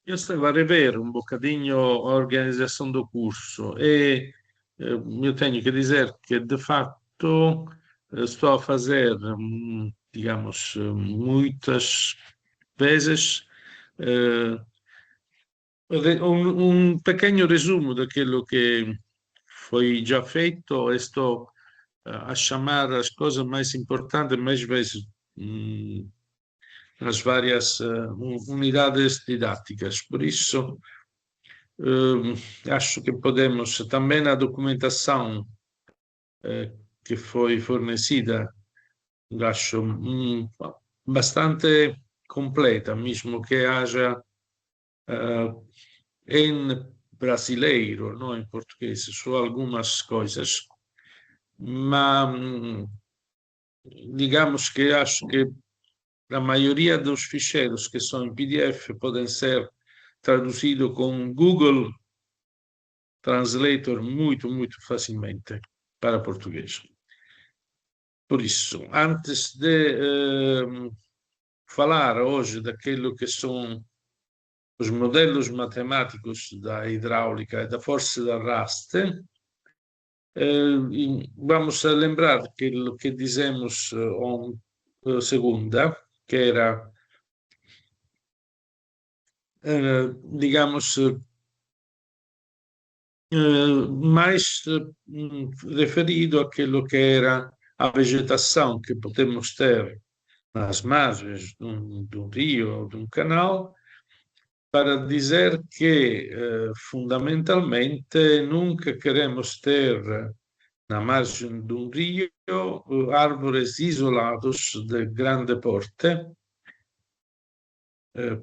Eu estava a rever um bocadinho a organização do curso e eu tenho que dizer que, de facto, estou a fazer, digamos, muitas vezes eh, um pequeno resumo daquilo que foi já feito e estou a chamar as coisas mais importantes mais vezes hum, nas várias unidades didáticas. Por isso, acho que podemos também na documentação que foi fornecida, acho bastante completa, mesmo que haja eh, em brasileiro, não em português, só algumas coisas, mas digamos que acho que a maioria dos ficheiros que são em PDF podem ser traduzidos com Google Translator muito facilmente para português. Por isso, antes de falar hoje daquilo que são os modelos matemáticos da hidráulica e da força de arraste, vamos a lembrar aquilo que dizemos segunda, que era, digamos, mais referido àquilo que era a vegetação que podemos ter nas margens de um rio ou de um canal, para dizer que, fundamentalmente, nunca queremos ter na margem de um rio árvores isolados de grande porte,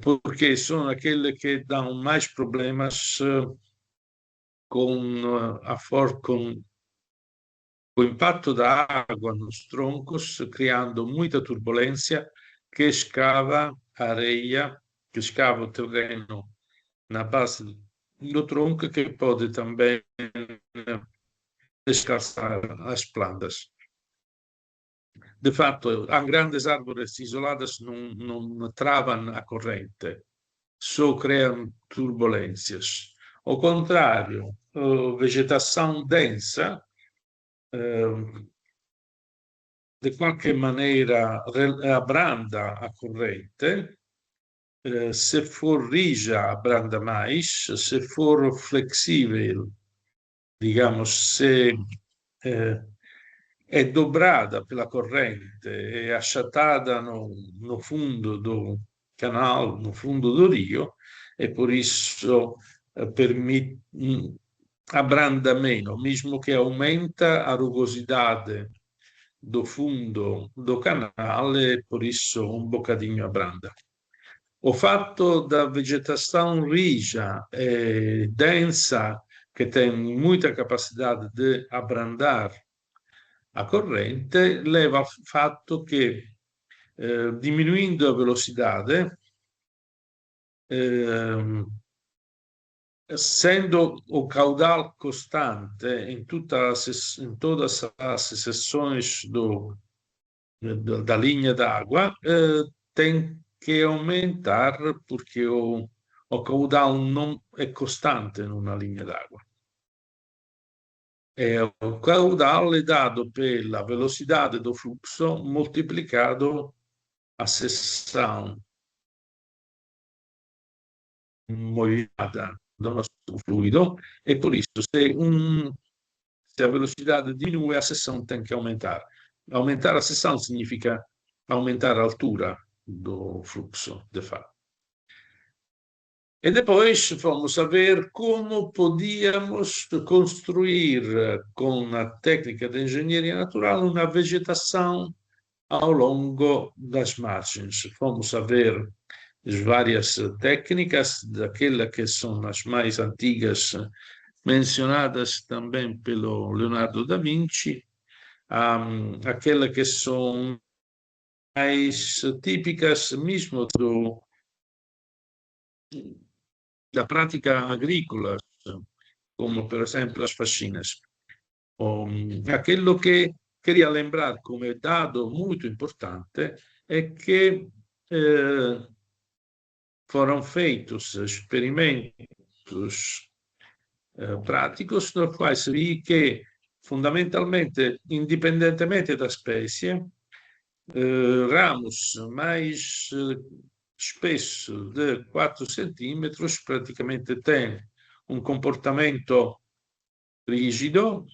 porque são aqueles que dão mais problemas com o impacto da água nos troncos, criando muita turbulência que escava a areia, que escava o terreno na base do tronco, que pode também descalçar as plantas. De fato, há grandes árvores isoladas não travam a corrente, só criam turbulências. Ao contrário, a vegetação densa, de qualquer maneira, abranda a corrente. Se for rija, abranda mais, se for flexível, digamos, se è dobrada pela corrente, é achatada no fundo do canal, no fundo do rio, e por isso permite, abranda meno, mesmo que aumenta a rugosidade do fundo do canale, e por isso um bocadinho abranda. O fatto da vegetação rija e densa, que tem muita capacidade de abrandar a corrente, leva ao fatto che diminuindo a velocidade, essendo o caudal constante em todas as seções da linha d'água, tem que aumentar porque o caudal não é constante numa linha d'água. O caudal é dado pela velocidade do fluxo moltiplicado a seção movimentada do nosso fluido, e por isso, se a velocidade diminui, a seção tem que aumentar. Aumentar a seção significa aumentar a altura do fluxo, de fato. E depois vamos a ver como podíamos construir, com a técnica de engenharia natural, uma vegetação ao longo das margens. Vamos a ver as várias técnicas, daquelas que são as mais antigas, mencionadas também pelo Leonardo da Vinci, aquelas que são mais típicas mesmo da prática agrícola, como, por exemplo, as faxinas. Aquilo que queria lembrar come dado muito importante é que foram feitos experimentos práticos, nos quais se viu que, fundamentalmente, independentemente da espécie, ramos mais espesso de 4 centímetros praticamente têm um comportamento rigido,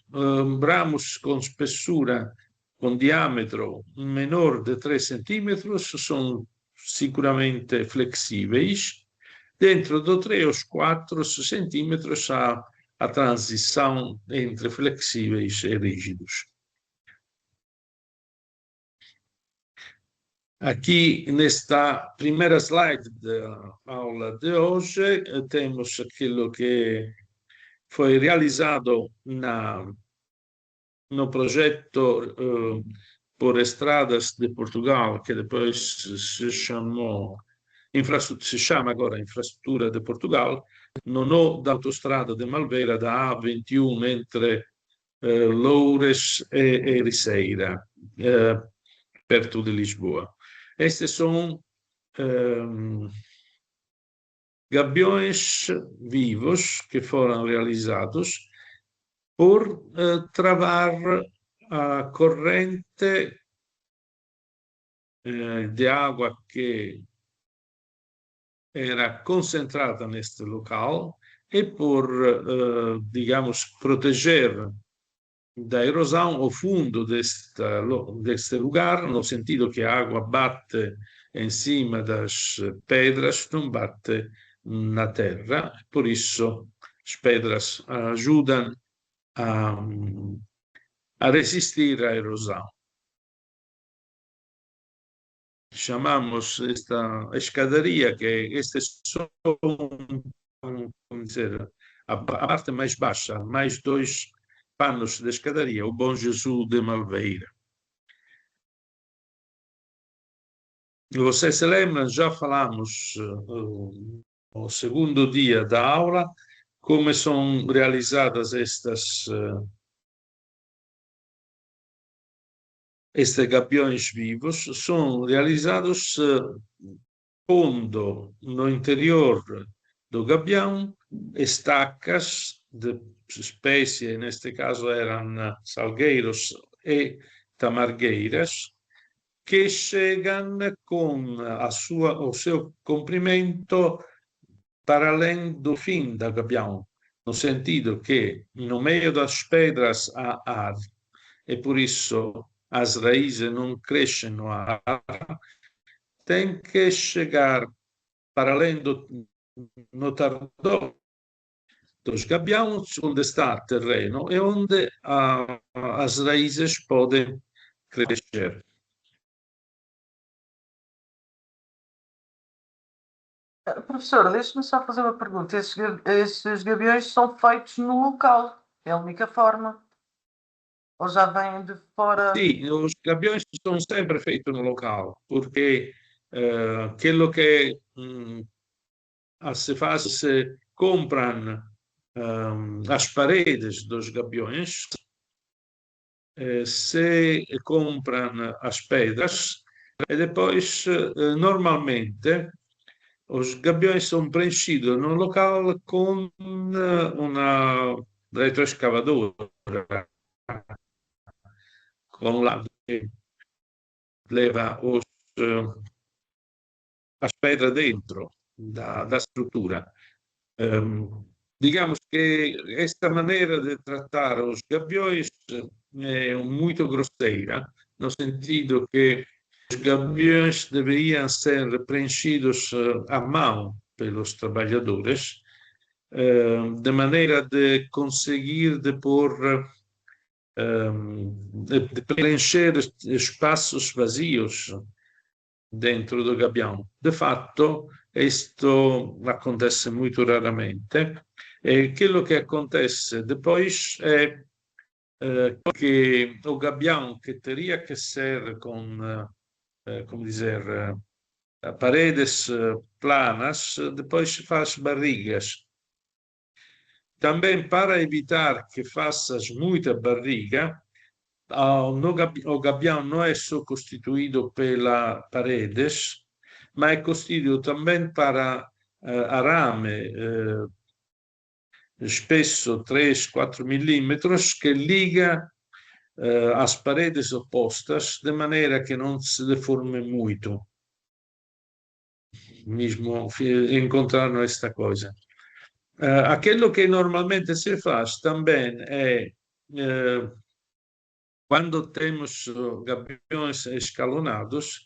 ramos com espessura, com diâmetro menor de 3 centímetros são sicuramente flexíveis. Dentro de 3 ou 4 centímetros há a transição entre flexíveis e rígidos. Aqui, nesta primeira slide da aula de hoje, temos aquilo que foi realizado no projeto por Estradas de Portugal, que depois se chama agora Infraestrutura de Portugal, no nó da autostrada de Malveira, da A21, entre Loures e Ericeira, perto de Lisboa. Estes são gabiões vivos que foram realizados por travar a corrente de água que era concentrada neste local e por, digamos, proteger da erosão o fundo deste lugar, no sentido que a água bate em cima das pedras, não bate na terra. Por isso, as pedras ajudam a resistir à erosão. Chamamos esta escadaria, que este são, como dizer, a parte mais baixa, mais 2 panos da escadaria, o Bom Jesus de Malveira. Você se lembra, já falamos no segundo dia da aula, como são realizadas estes gabiões vivos. São realizados pondo no interior do gabião estacas de espécie, neste caso eram salgueiros e tamargueiras, que chegam com o seu comprimento para além do fim do gabião, no sentido que no meio das pedras há ar, e por isso as raízes não crescem no ar, tem que chegar para além no tardor dos gabiões, onde está terreno e onde as raízes podem crescer. Professor, deixe-me só fazer uma pergunta. Esses gabiões são feitos no local, é a única forma? Ou já vêm de fora? Sim, os gabiões são sempre feitos no local, porque aquilo que se faz, se compram as paredes dos gabiões, se compram as pedras e depois, normalmente, os gabiões são preenchidos no local com uma retroescavadora, com um lado que leva as pedras dentro da estrutura. Digamos que esta maneira de tratar os gabiões é muito grosseira, no sentido que os gabiões deveriam ser preenchidos à mão pelos trabalhadores, de maneira de conseguir de preencher espaços vazios dentro do gabião. De fato, isto acontece muito raramente. E aquilo que acontece depois é que o gabião, que teria que ser com, como dizer, paredes planas, depois faz barrigas. Também para evitar que faças muita barriga, o gabião não é só constituído pelas paredes, mas é constituído também para a rame spesso 3-4 milímetros que liga as paredes opostas de maneira que não se deforme muito. Mesmo encontraram esta coisa. Aquilo que normalmente se faz também é quando temos gabiões escalonados,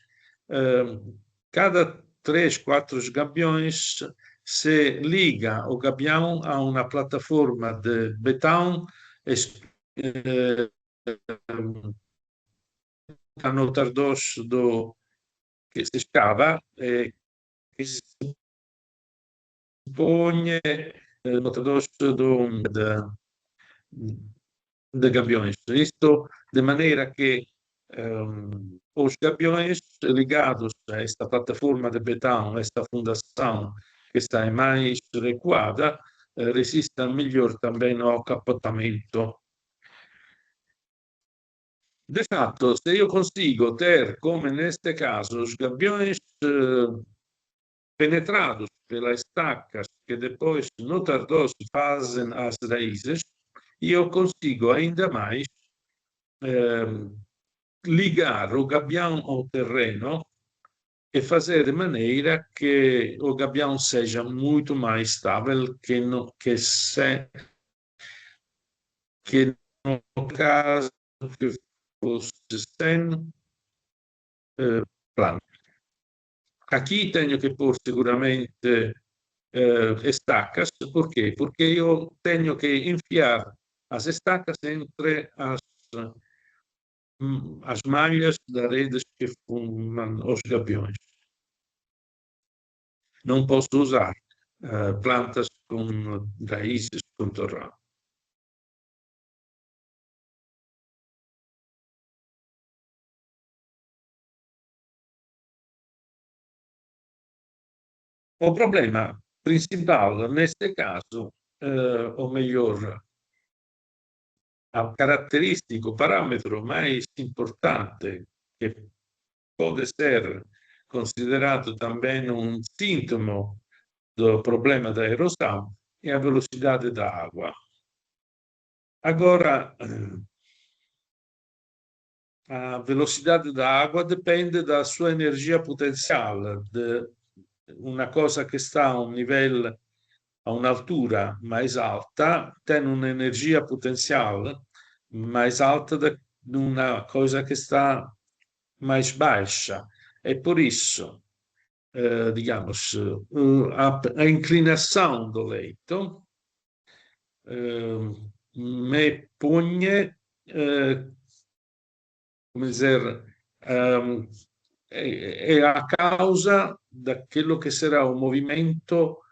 cada 3-4 gabiões se liga o gabião a uma plataforma de betão no tardoso que se scava e che si pone no tardoso de gaviões. Isto de maneira que os gaviões ligados a esta plataforma de betão, esta fundação que está mais recuada, resistam melhor também ao capotamento. De fatto, se io consigo ter, come neste caso, os gaviões penetrados pelas estacas que depois no tardoso fazem as raízes, io consigo ainda mais ligar o gabião ao terreno e fazer de maneira que o gabião seja muito mais estável que no caso que fosse sem plano. Aqui tenho que pôr seguramente estacas, por quê? Porque eu tenho que enfiar as estacas entre as malhas das redes que formam os gabiões. Não posso usar plantas com raízes com torrão. O problema principal neste caso, ou melhor, o caratteristico parâmetro mais importante que pode ser considerato também um sintoma do problema da erosão é a velocidade da água. Agora, a velocidade da água depende da sua energia potencial, de uma coisa que está a um nível, a un'altura mais alta, tem uma energia potencial mais alta de uma coisa que está mais baixa. E por isso, digamos, a inclinação do leito me põe, come dizer, è a causa daquilo che sarà un movimento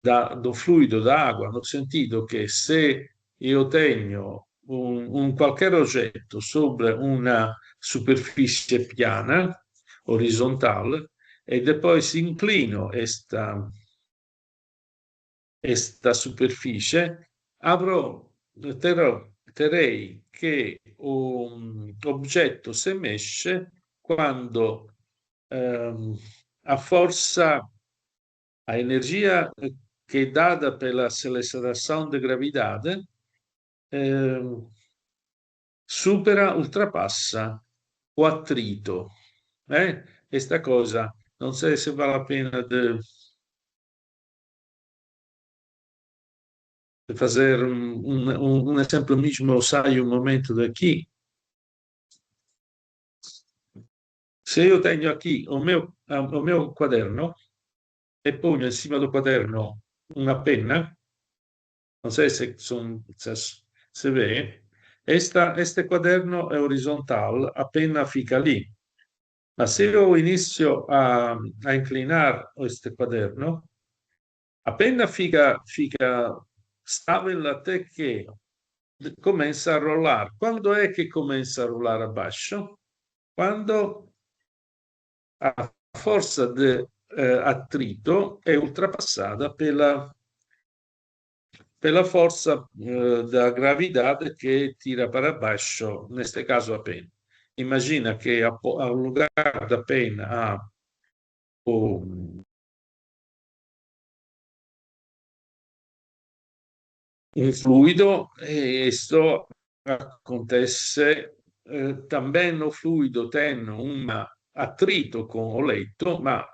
do fluido, da água, no sentido che se io tenho un qualquer oggetto sopra una superficie piana, orizontal, e depois inclino esta superficie, terrei che un oggetto si mexe quando a força, a energia que é dada pela aceleração de gravidade ultrapassa o attrito. Questa cosa, non so se vale a pena de fazer um exemplo mesmo, eu saio um momento daqui. Se eu tenho aqui o meu quaderno e ponho em cima do quaderno uma penna, não sei se vê, este quaderno é horizontal, a penna fica lì. Ma se eu inizio a inclinar este quaderno, a penna fica stabile até che comincia a rollare. Quando è che comincia a rollare abaixo? Quando a forza di attrito è ultrapassata per la forza da gravidade che tira para baixo, neste caso a penna. Immagina che a lugar da penna un fluido, e esto acontece também no fluido tem un attrito con o leito, ma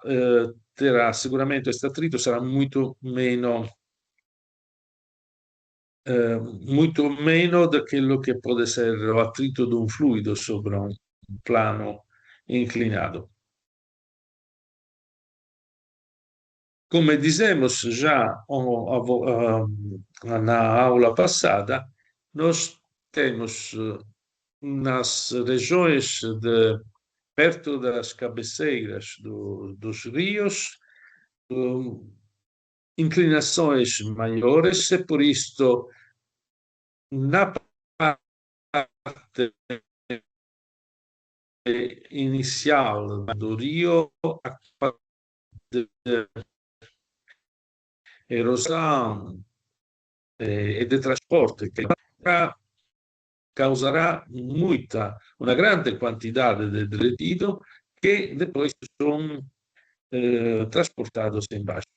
terá seguramente questo attrito sarà muito meno da quello che può essere l'attrito di un fluido sopra un plano inclinato. Come dissemos já na aula passada, nós temos nas regiões perto das cabeceiras dos rios inclinações maiores, e por isso na parte inicial do rio a parte de erosão e de transporte que causará uma grande quantidade de detritos que depois são transportados embaixo.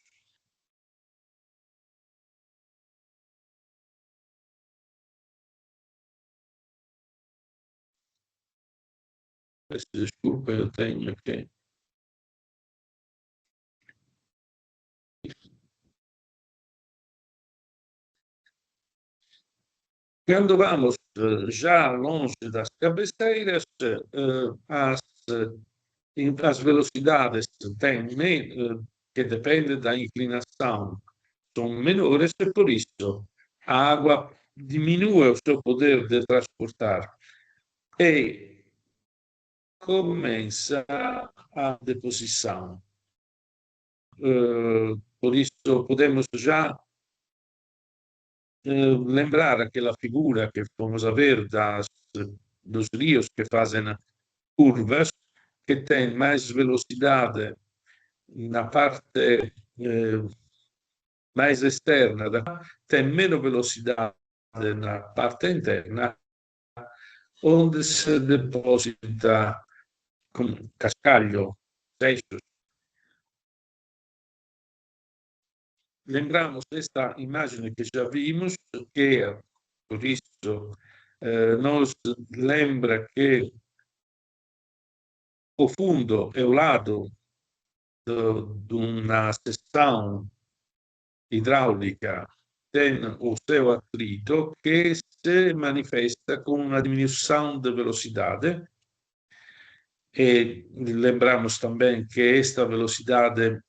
Desculpa, eu tenho que. Quando vamos já longe das cabeceiras, as velocidades que dependem da inclinação são menores, e por isso a água diminui o seu poder de transportar e começa a deposição. Por isso podemos já lembrar aquela figura que vamos a ver dos rios que fazem curvas, que tem mais velocidade na parte mais externa, tem menos velocidade na parte interna, onde se deposita com cascalho, seixos. Lembramos esta imagem que já vimos, que por isso nos lembra que o fundo é o lado de uma seção hidráulica, tem o seu atrito que se manifesta com uma diminuição de velocidade. E lembramos também que esta velocidade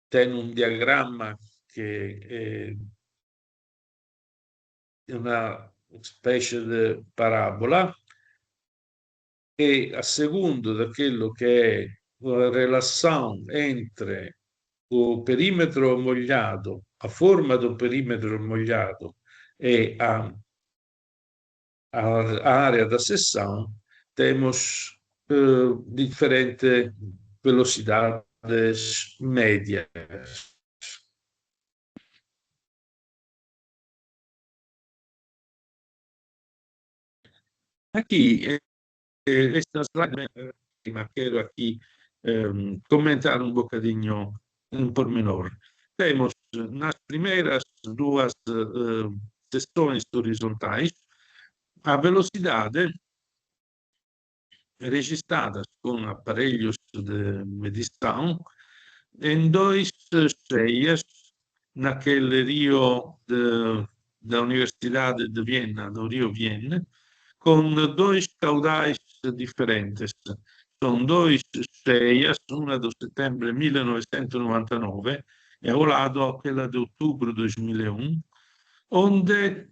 tem um diagrama que é uma espécie de parábola, e a secondo daquilo che è la relazione entre o perímetro molhado, a forma do perímetro molhado e a área da seção, temos diferentes velocidades médias. Aqui, esta slide, quero aqui comentar um bocadinho um pormenor. Temos nas primeiras duas seções horizontais a velocidade registradas com aparelhos de medição em dois cheias naquele rio da Universidade de Viena, do Rio Viena, com dois caudais diferentes. São dois cheias, uma do setembro de 1999 e ao lado aquela de outubro de 2001, onde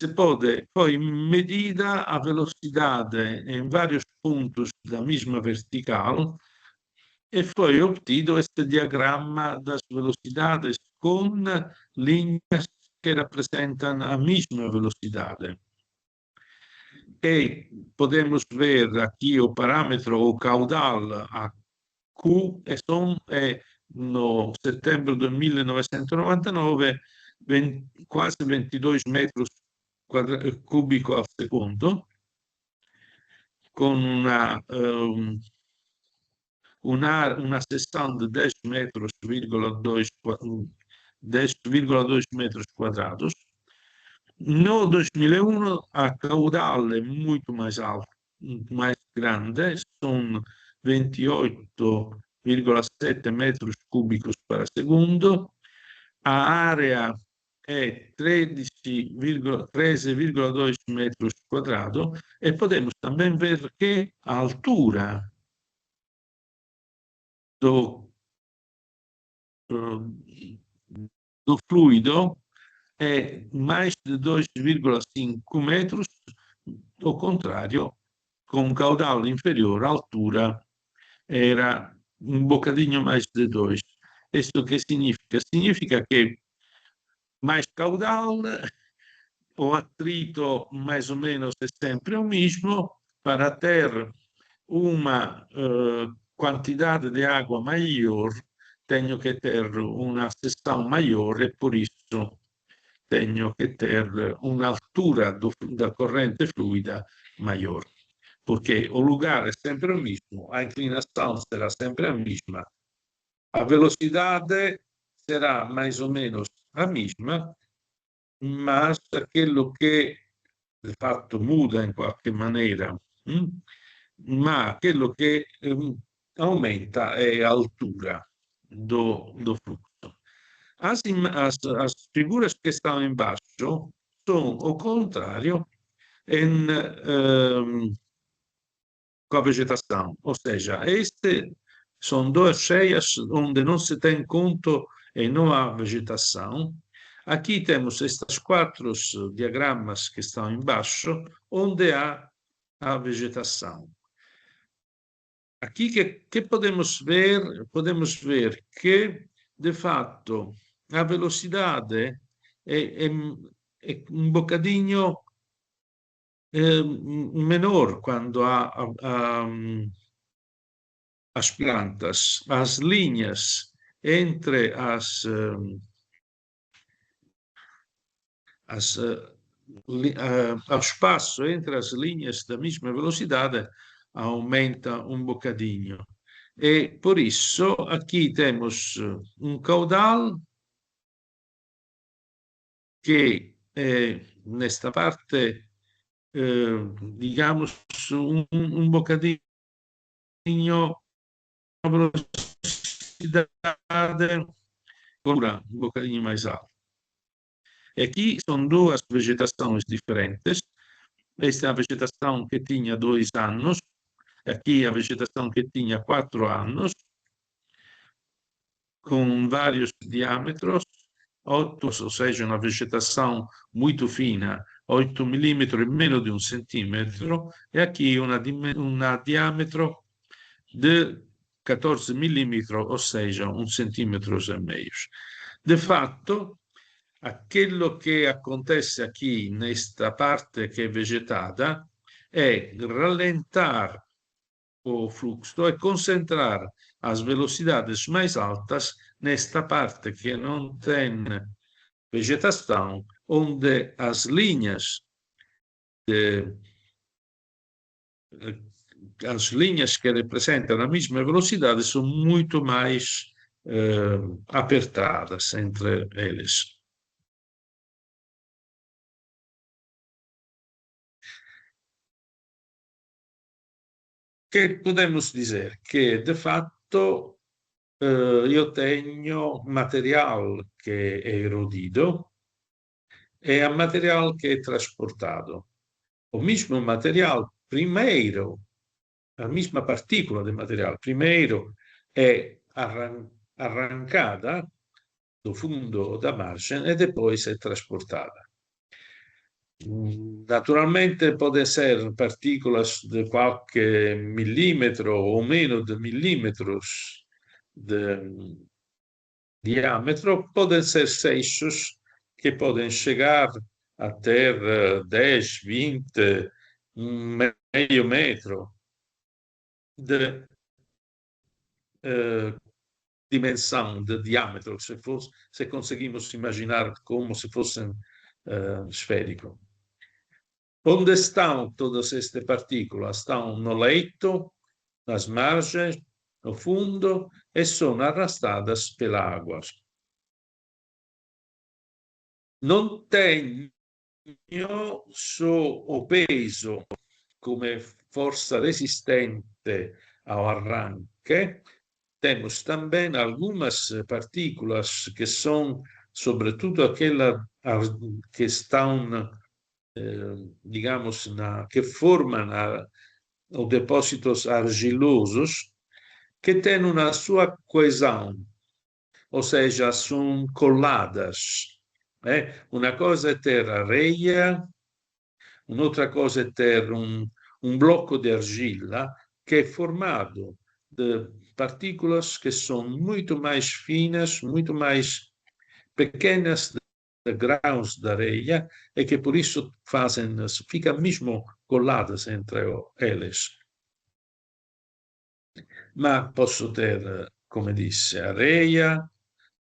se pode poi medida a velocidade em vários pontos da mesma vertical, e foi obtido este diagrama das velocidades com linhas que representam a mesma velocidade. E podemos ver aqui o parâmetro, o caudal a Q, e no setembro de 1999 quasi 22 metri cubici al secondo, con una uma seção de 10,2 metros quadrados. No 2001 a caudal é muito mais alta, mais grande, são 28,7 metros cúbicos para segundo, a área é 13,2 metros quadrados e podemos também ver que a altura do fluido é mais de 2,5 metros, ao contrário, com um caudal inferior, a altura era um bocadinho mais de 2. Isto que significa? Significa que mais caudal, o atrito mais ou menos é sempre o mesmo, para ter uma quantidade de água maior, tenho que ter uma seção maior e por isso tenho que ter uma altura da corrente fluida maior, porque o lugar é sempre o mesmo, a inclinação será sempre a mesma, a velocidade será mais ou menos a mesma, mas aquilo que de fatto muda in qualche maniera, ma aquilo che aumenta è altura do flusso. As figuras que estão embaixo são o contrário com a vegetação, ou seja, este são duas cheias onde não se tem conto e não há vegetação. Aqui temos estes quatro diagramas que estão embaixo, onde há a vegetação. Aqui que podemos ver? Podemos ver que, de fato, a velocidade é um bocadinho menor quando há as plantas, as linhas entre o espaço entre as linhas da mesma velocidade aumenta um bocadinho. E por isso aqui temos um caudal que nesta parte, digamos, um bocadinho a velocidade um bocadinho mais alta. Aqui são duas vegetações diferentes. Esta é a vegetação que tinha 2 anos, aqui a vegetação que tinha 4 anos, com vários diâmetros, 8, ou seja, uma vegetação muito fina, 8 milímetros e menos de 1 centímetro, e aqui uma diâmetro de 14 milímetros, ou seja, 1 centímetro e meio. De fato, aquilo que acontece aqui nesta parte que é vegetada é rallentar o fluxo e concentrar as velocidades mais altas nesta parte que não tem vegetação, onde as linhas que representam a mesma velocidade são muito mais apertadas entre eles. Che podemos dizer? Que, de fatto, io tenho material que é erodido e há material que é transportado. O mesmo material, primeiro, a mesma partícula de material, primeiro é arrancada do fundo da margem e depois é transportada. Naturalmente podem ser partículas de qualche milímetro ou menos de milímetros de diâmetro, podem ser seixos que podem chegar a ter 10, 20, meio metro de dimensão, de diâmetro, se conseguimos imaginar como se fossem esférico. Onde estão todas estas partículas? Estão no leito, nas margens, no fundo e são arrastadas pela água. Não tenho só o peso come força resistente ao arranque, temos também algumas partículas que são, sobretudo aquelas que estão, digamos, que formam os depósitos argilosos, que têm uma sua coesão, ou seja, são coladas. Uma coisa é ter areia, un'altra cosa è ter un blocco di argilla que é formado de partículas que são muito mais finas, muito mais pequenas de grãos de areia e que por isso fazem, ficam mesmo coladas entre eles. Ma posso ter, come disse, areia,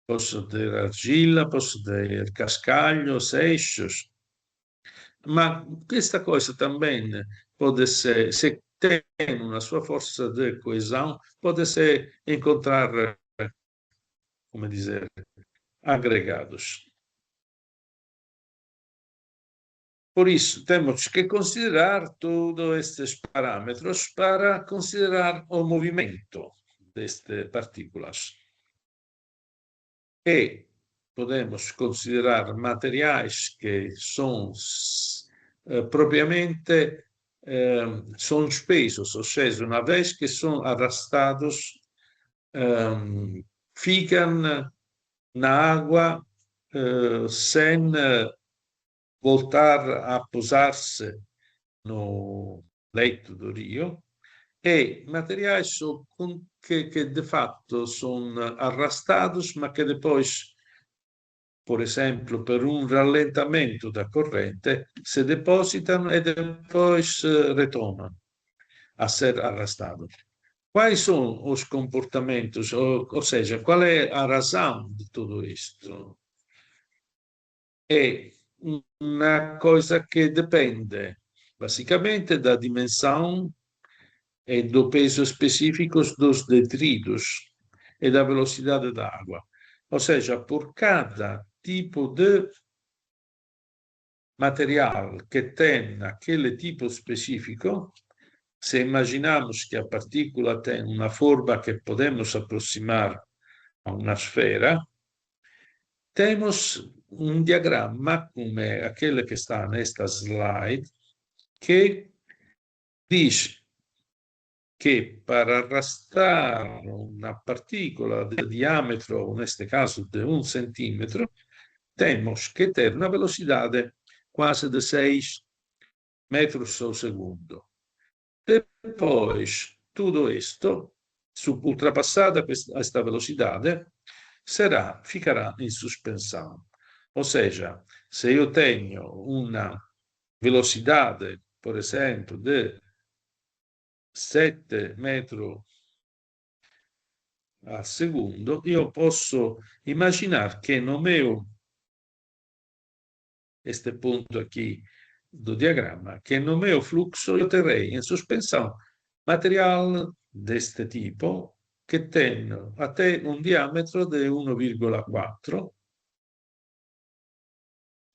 posso ter argilla, posso ter cascalho, seixos, ma questa cosa também pode ser, se tem uma sua força de coesão, pode ser encontrar, como dizer, agregados. Por isso, temos que considerar todos estes parâmetros para considerar o movimento destas partículas. E podemos considerar materiais que são propriamente são espesos, ou seja, uma vez que são arrastados, ficam na água sem voltar a posar-se no leito do rio, e materiais que de facto são arrastados, mas que depois, por exemplo, per un rallentamento da corrente, se depositano e depois retornam a ser arrastados. Quais são os comportamentos, ou seja, qual é a razão de tudo isto? É uma coisa que depende, basicamente, da dimensão e do peso específico dos detritos e da velocidade da água. Ou seja, por cada tipo de material que tem aquele tipo específico, se imaginamos que a partícula tem uma forma que podemos aproximar a uma esfera, temos um diagrama, como aquele que está nesta slide, que diz que para arrastar uma partícula de diâmetro, neste caso de 1 centímetro, temos que ter uma velocidade quase de 6 metros ao segundo. Depois, tudo isto, ultrapassada esta velocidade, ficará em suspensão. Ou seja, se eu tenho uma velocidade, por exemplo, de 7 metros al segundo, io posso immaginare che no meu, este ponto aqui do diagrama, que no meu fluxo eu terei em suspensão material deste tipo que tem até um diâmetro de 1,4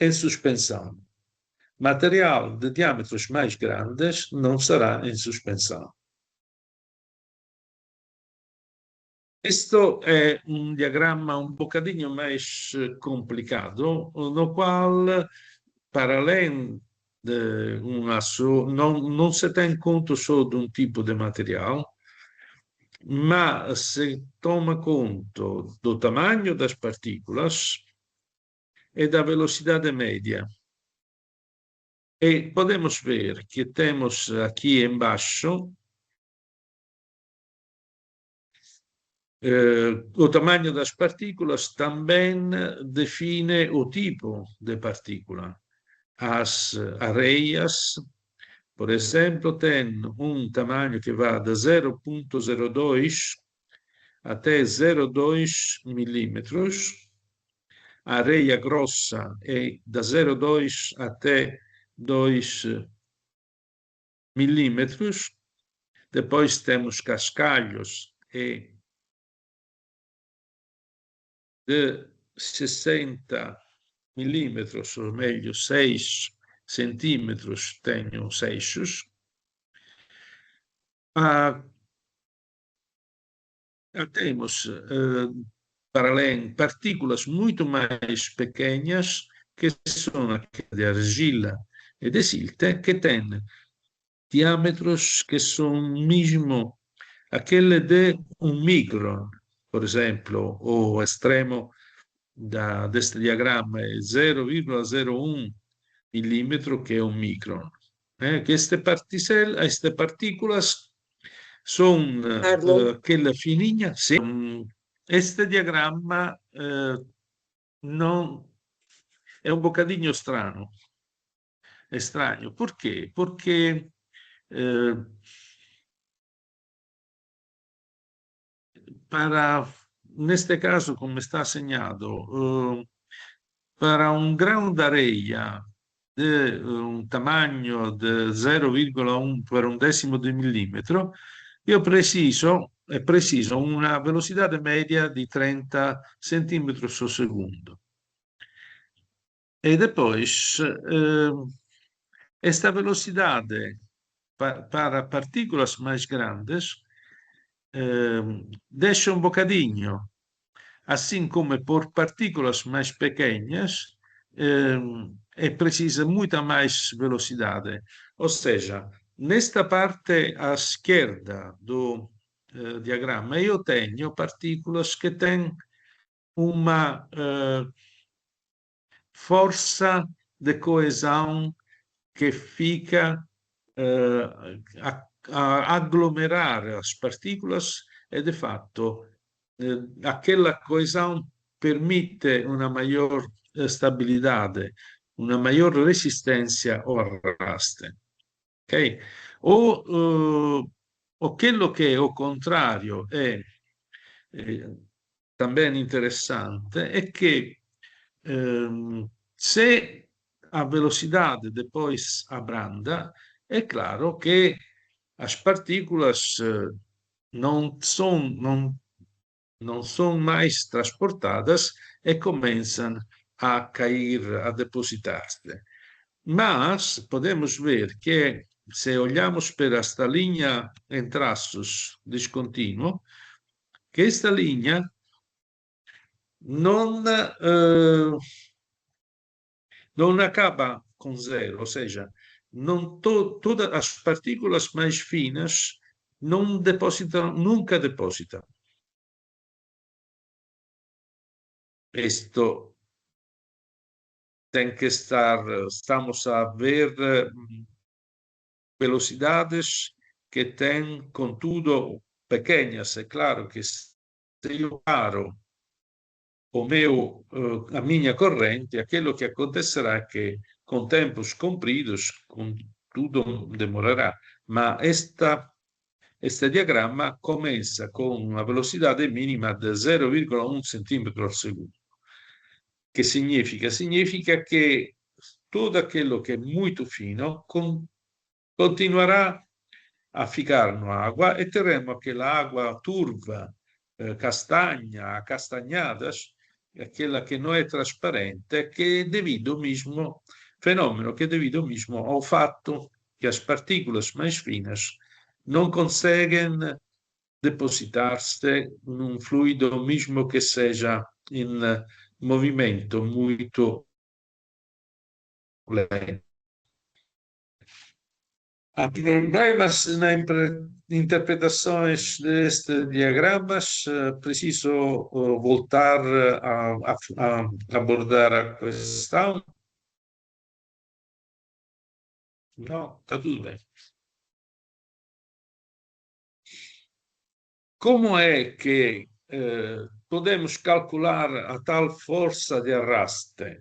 em suspensão. Material de diâmetros mais grandes não será em suspensão. Questo è un diagramma un bocadinho mais complicado, no qual, para além de não se tem conta só de um tipo de material, mas se toma conta do tamanho das partículas e da velocidade média. E podemos ver que temos aqui embaixo o tamanho das partículas também define o tipo de partícula. As areias, por exemplo, têm um tamanho que vai de 0,02 até 0,2 milímetros. A areia grossa é de 0,2 até 2 milímetros. Depois temos cascalhos é de 60 milímetros, ou melhor, 6 centímetros, tenho seixos, temos, para além, partículas muito mais pequenas, que são aquelas de argila e de silte, que têm diâmetros que são mesmo aquele de um micron, por exemplo, o extremo deste diagrama é 0,01 milímetro, que é um micron. Que estas partículas são aquela fininha. Este diagrama não é um bocadinho estranho. Por quê? Porque neste caso, como está assinado, para um grão de areia de um tamanho de 0,1 per un decimo di millimetro, io preciso una velocità media di 30 centímetros por segundo. E depois, esta velocidade para partículas mais grandes deixa um bocadinho, assim como por partículas mais pequenas, é precisa muita mais velocidade. Ou seja, nesta parte à esquerda do diagrama, eu tenho partículas que têm uma força de coesão que fica a aglomerar as partículas e, de fato, aquela coesão permite uma maior stabilidade, uma maior resistência ao arraste. Okay? O aquilo que é o contrário é também interessante, é que se a velocidade depois abranda, é claro que as partículas não são mais transportadas e começam a cair, a depositar-se. Mas podemos ver que, se olhamos para esta linha em traços descontínuo, que esta linha não acaba com zero, ou seja, todas as partículas mais finas não depositam, nunca depositam. Isto tem que estamos a ver velocidades que têm, contudo, pequenas. É claro que se eu paro a minha corrente, aquilo que acontecerá é que, com tempos compridos, tudo demorará. Mas este diagrama começa com uma velocidade mínima de 0,1 centímetro por segundo. Que significa? Significa que tudo aquilo que é muito fino continuará a ficar na água e teremos aquela água turva, castanha, acastanhadas, aquela que não é transparente, que é devido mesmo, fenômeno que é devido mesmo ao fato que as partículas mais finas não conseguem depositar-se num fluido, mesmo que seja em movimento muito lento. Há problemas nas interpretações destes diagramas. Preciso voltar a abordar a questão. Não, está tudo bem. Como é que podemos calcular a tal força de arraste?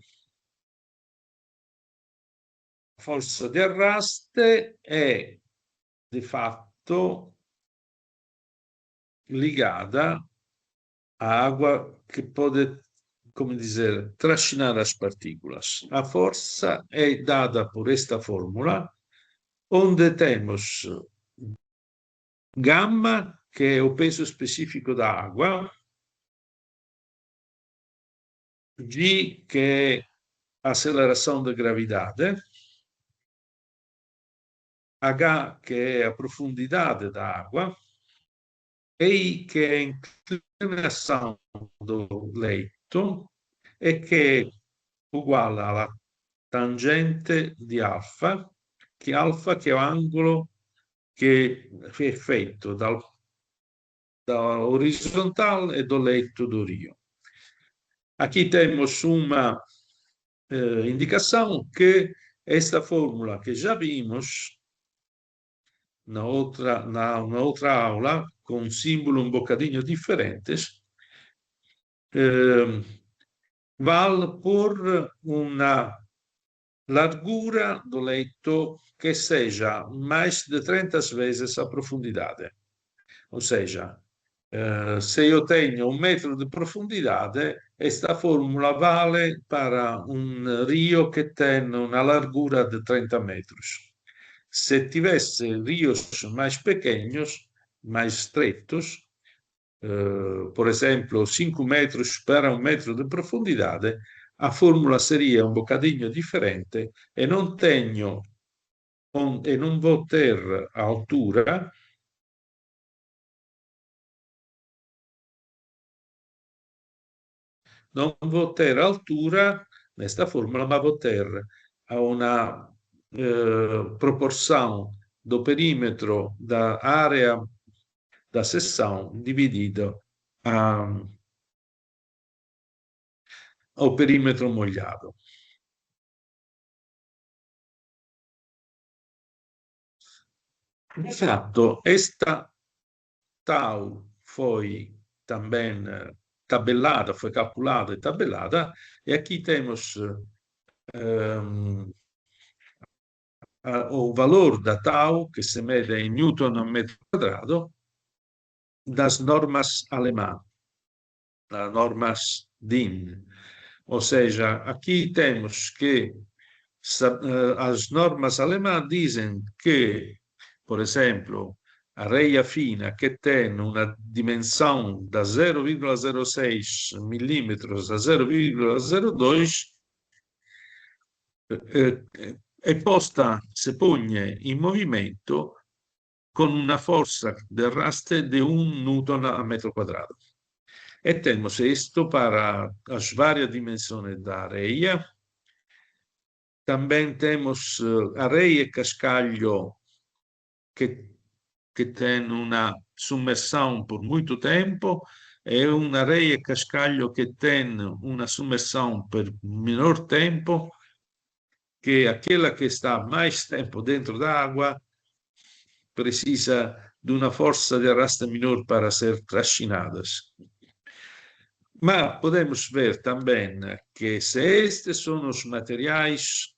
A força de arraste é, de fatto, ligada à água que pode, como dizer, trascinar as partículas. A força é dada por esta fórmula, onde temos gamma que é o peso específico da água, G, que é a aceleração da gravidade, H, que é a profundidade da água, E, que é a inclinação do leito, e que é uguale alla tangente di alfa, che è l'angolo che è feito da horizontal e do leito do rio. Aqui temos uma indicação que esta fórmula que já vimos na outra aula, com símbolo um bocadinho diferentes, vale por uma largura do leito que seja mais de 30 vezes a profundidade. Ou seja, se eu tenho 1 metro de profundidade, esta fórmula vale para um rio que tem uma largura de 30 metros. Se tivesse rios mais pequenos, mais estreitos, por exemplo, 5 metros para 1 metro de profundidade, a fórmula seria um bocadinho diferente e não vou ter a altura nesta fórmula, ma vou ter uma proporção do perímetro da área da seção dividido ao perímetro molhado. De fato, esta tau foi também tabelada, foi calculada e tabelada, e aqui temos o valor da tau, que se mede em Newton a metro quadrado, das normas alemãs, das normas DIN. Ou seja, aqui temos que as normas alemãs dizem que, por exemplo, a areia fina, que tem uma dimensão da 0,06 milímetros a 0,02, è posta, se pone in movimento con una forza de arrastre de 1 Newton a metro quadrado. E temos isto para as várias dimensões da areia. Também temos areia e cascalho que tem uma submersão por muito tempo, e uma areia e cascalho que tem uma submersão por menor tempo, que aquela que está mais tempo dentro da água precisa de uma força de arrasto menor para ser trascinadas. Mas podemos ver também que se estes são os materiais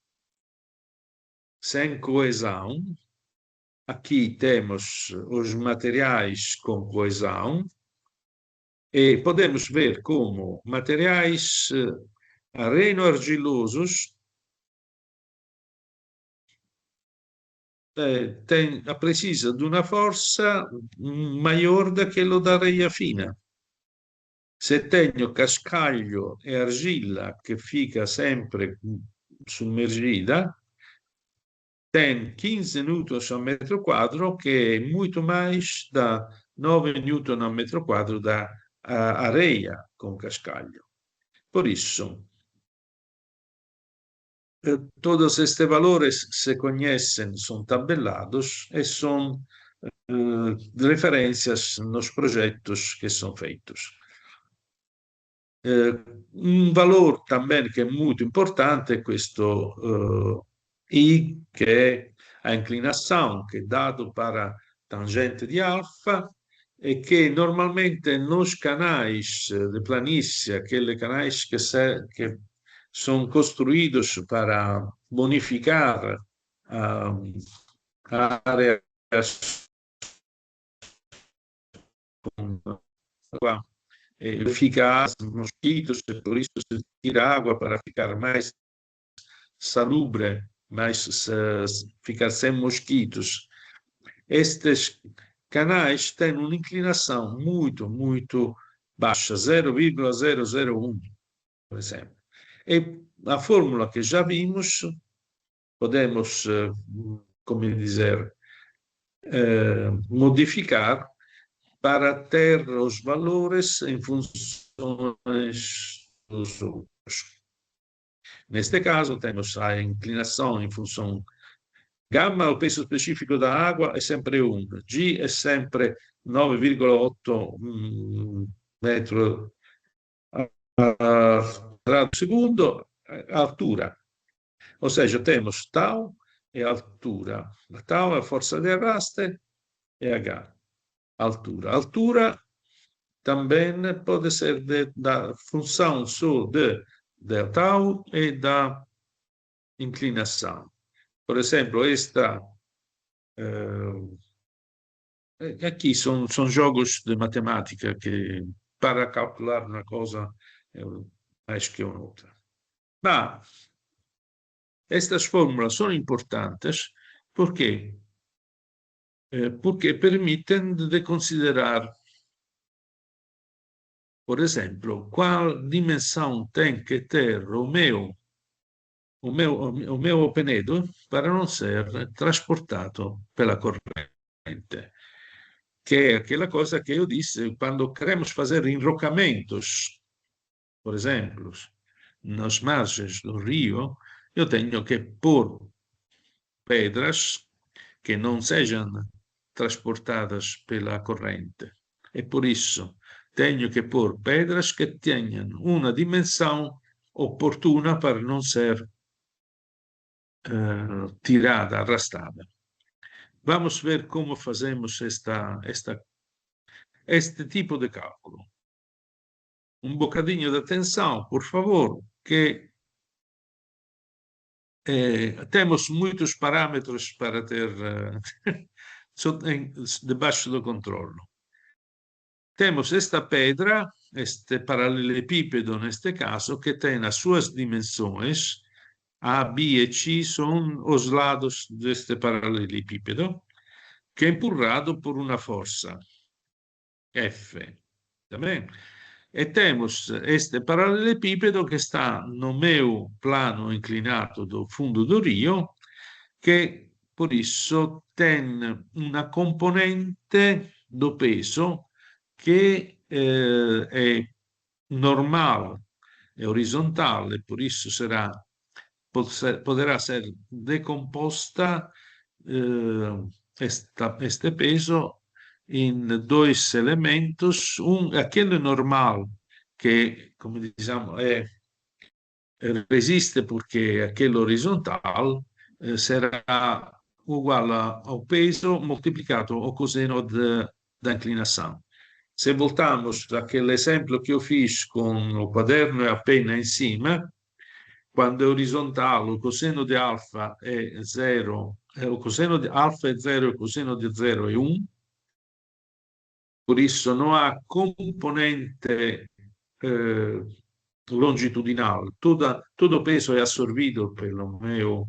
sem coesão, aqui temos os materiais com coesão, e podemos ver como materiais areno-argilosos precisa de uma força maior daquilo da areia fina. Se tenho cascalho e argila que fica sempre submergida, tem 15 newtons ao metro quadro, que é muito mais da 9 newton ao metro quadro da areia com cascalho. Por isso, todos estes valores se conhecem, são tabelados e são referências nos projetos que são feitos. Un valore também che è molto importante è questo I, che è a inclinação, che è dato para tangente di alfa, e che normalmente nos canais de planície, aqueles canais que são construídos para bonificar áreas com água eficaz, mosquitos, e por isso se tira água para ficar mais salubre, ficar sem mosquitos. Estes canais têm uma inclinação muito baixa, 0,001, por exemplo. E a fórmula que já vimos, podemos, como dizer, modificar para ter os valores em funções dos outros. Neste caso, temos a inclinação em função gamma, o peso específico da água, é sempre 1, G é sempre 9,8 metro quadrado segundo, altura. Ou seja, temos tau e altura. A tau é a força de arraste e H, altura. Altura também pode ser da função só de tau e da inclinação. Por exemplo, esta aqui são jogos de matemática que para calcular uma coisa é mais que outra. Mas estas fórmulas são importantes porque porque permitem de considerar, por exemplo, qual dimensão tem que ter o meu penedo para não ser trasportato pela corrente, que é aquela coisa que eu disse, quando queremos fazer enrocamentos, por exemplo, nas margens do rio, eu tenho que pôr pedras que não sejam transportadas pela corrente. E por isso tenho que pôr pedras que tenham uma dimensão oportuna para não ser tirada, arrastada. Vamos ver como fazemos este tipo de cálculo. Um bocadinho de atenção, por favor, que temos muitos parâmetros para ter debaixo do controle. Temos esta pedra, este paralelepípedo neste caso, que tem as suas dimensões, A, B e C são os lados deste paralelepípedo, que é empurrado por uma força, F. Também. E temos este paralelepípedo que está no meu plano inclinato do fundo do rio, que por isso tem uma componente do peso que é normal, é horizontal, e por isso poderá ser decomposta este peso em dois elementos, aquele normal que, como diciamo, resiste porque aquele horizontal será igual ao peso multiplicado ao cosseno da inclinação. Se voltamos àquele exemplo que eu fiz com o quaderno e a penna em cima, quando é horizontal, o cosseno de alfa é 0, o cosseno de alfa é 0 e o cosseno de 0 é 1, por isso não há componente longitudinal, todo o peso é absorvido pelo meu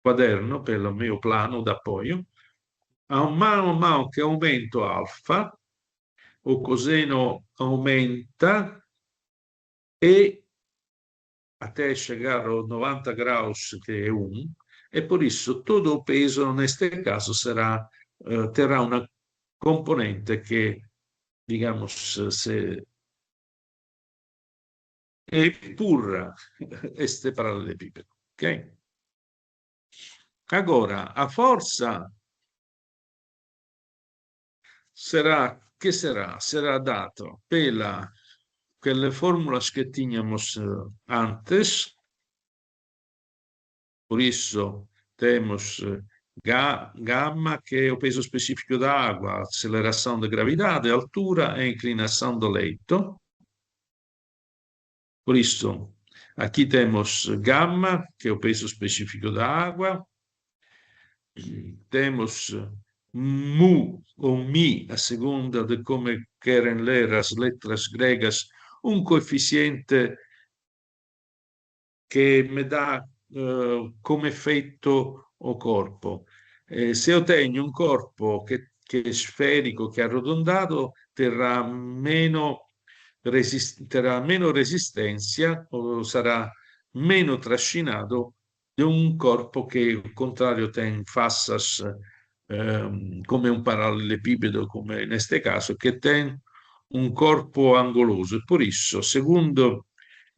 quaderno, pelo meu plano de apoio. A mano che aumento alfa, o cosseno aumenta e até chegar aos 90 graus, que é 1, e por isso todo o peso, neste caso, terá uma componente que, digamos, se empurra este paralelepípedo. Ok? Agora, a força será dato pelas fórmulas que tínhamos antes. Por isso, temos gamma, que é o peso específico da água, aceleração da gravidade, altura e inclinação do leito. Por isso, aqui temos gamma, que é o peso específico da água. Temos mu ou mi, a segunda de como querem ler as letras gregas, um coeficiente que me dà come effetto o corpo. Se eu tenho um corpo che che è sferico, che è arrotondato, terrà meno resistenza o sarà meno trascinato di un corpo che, al contrario, ten fassas come un parallelepipedo, come in questo caso, che ten un corpo angoloso. E per isso, secondo,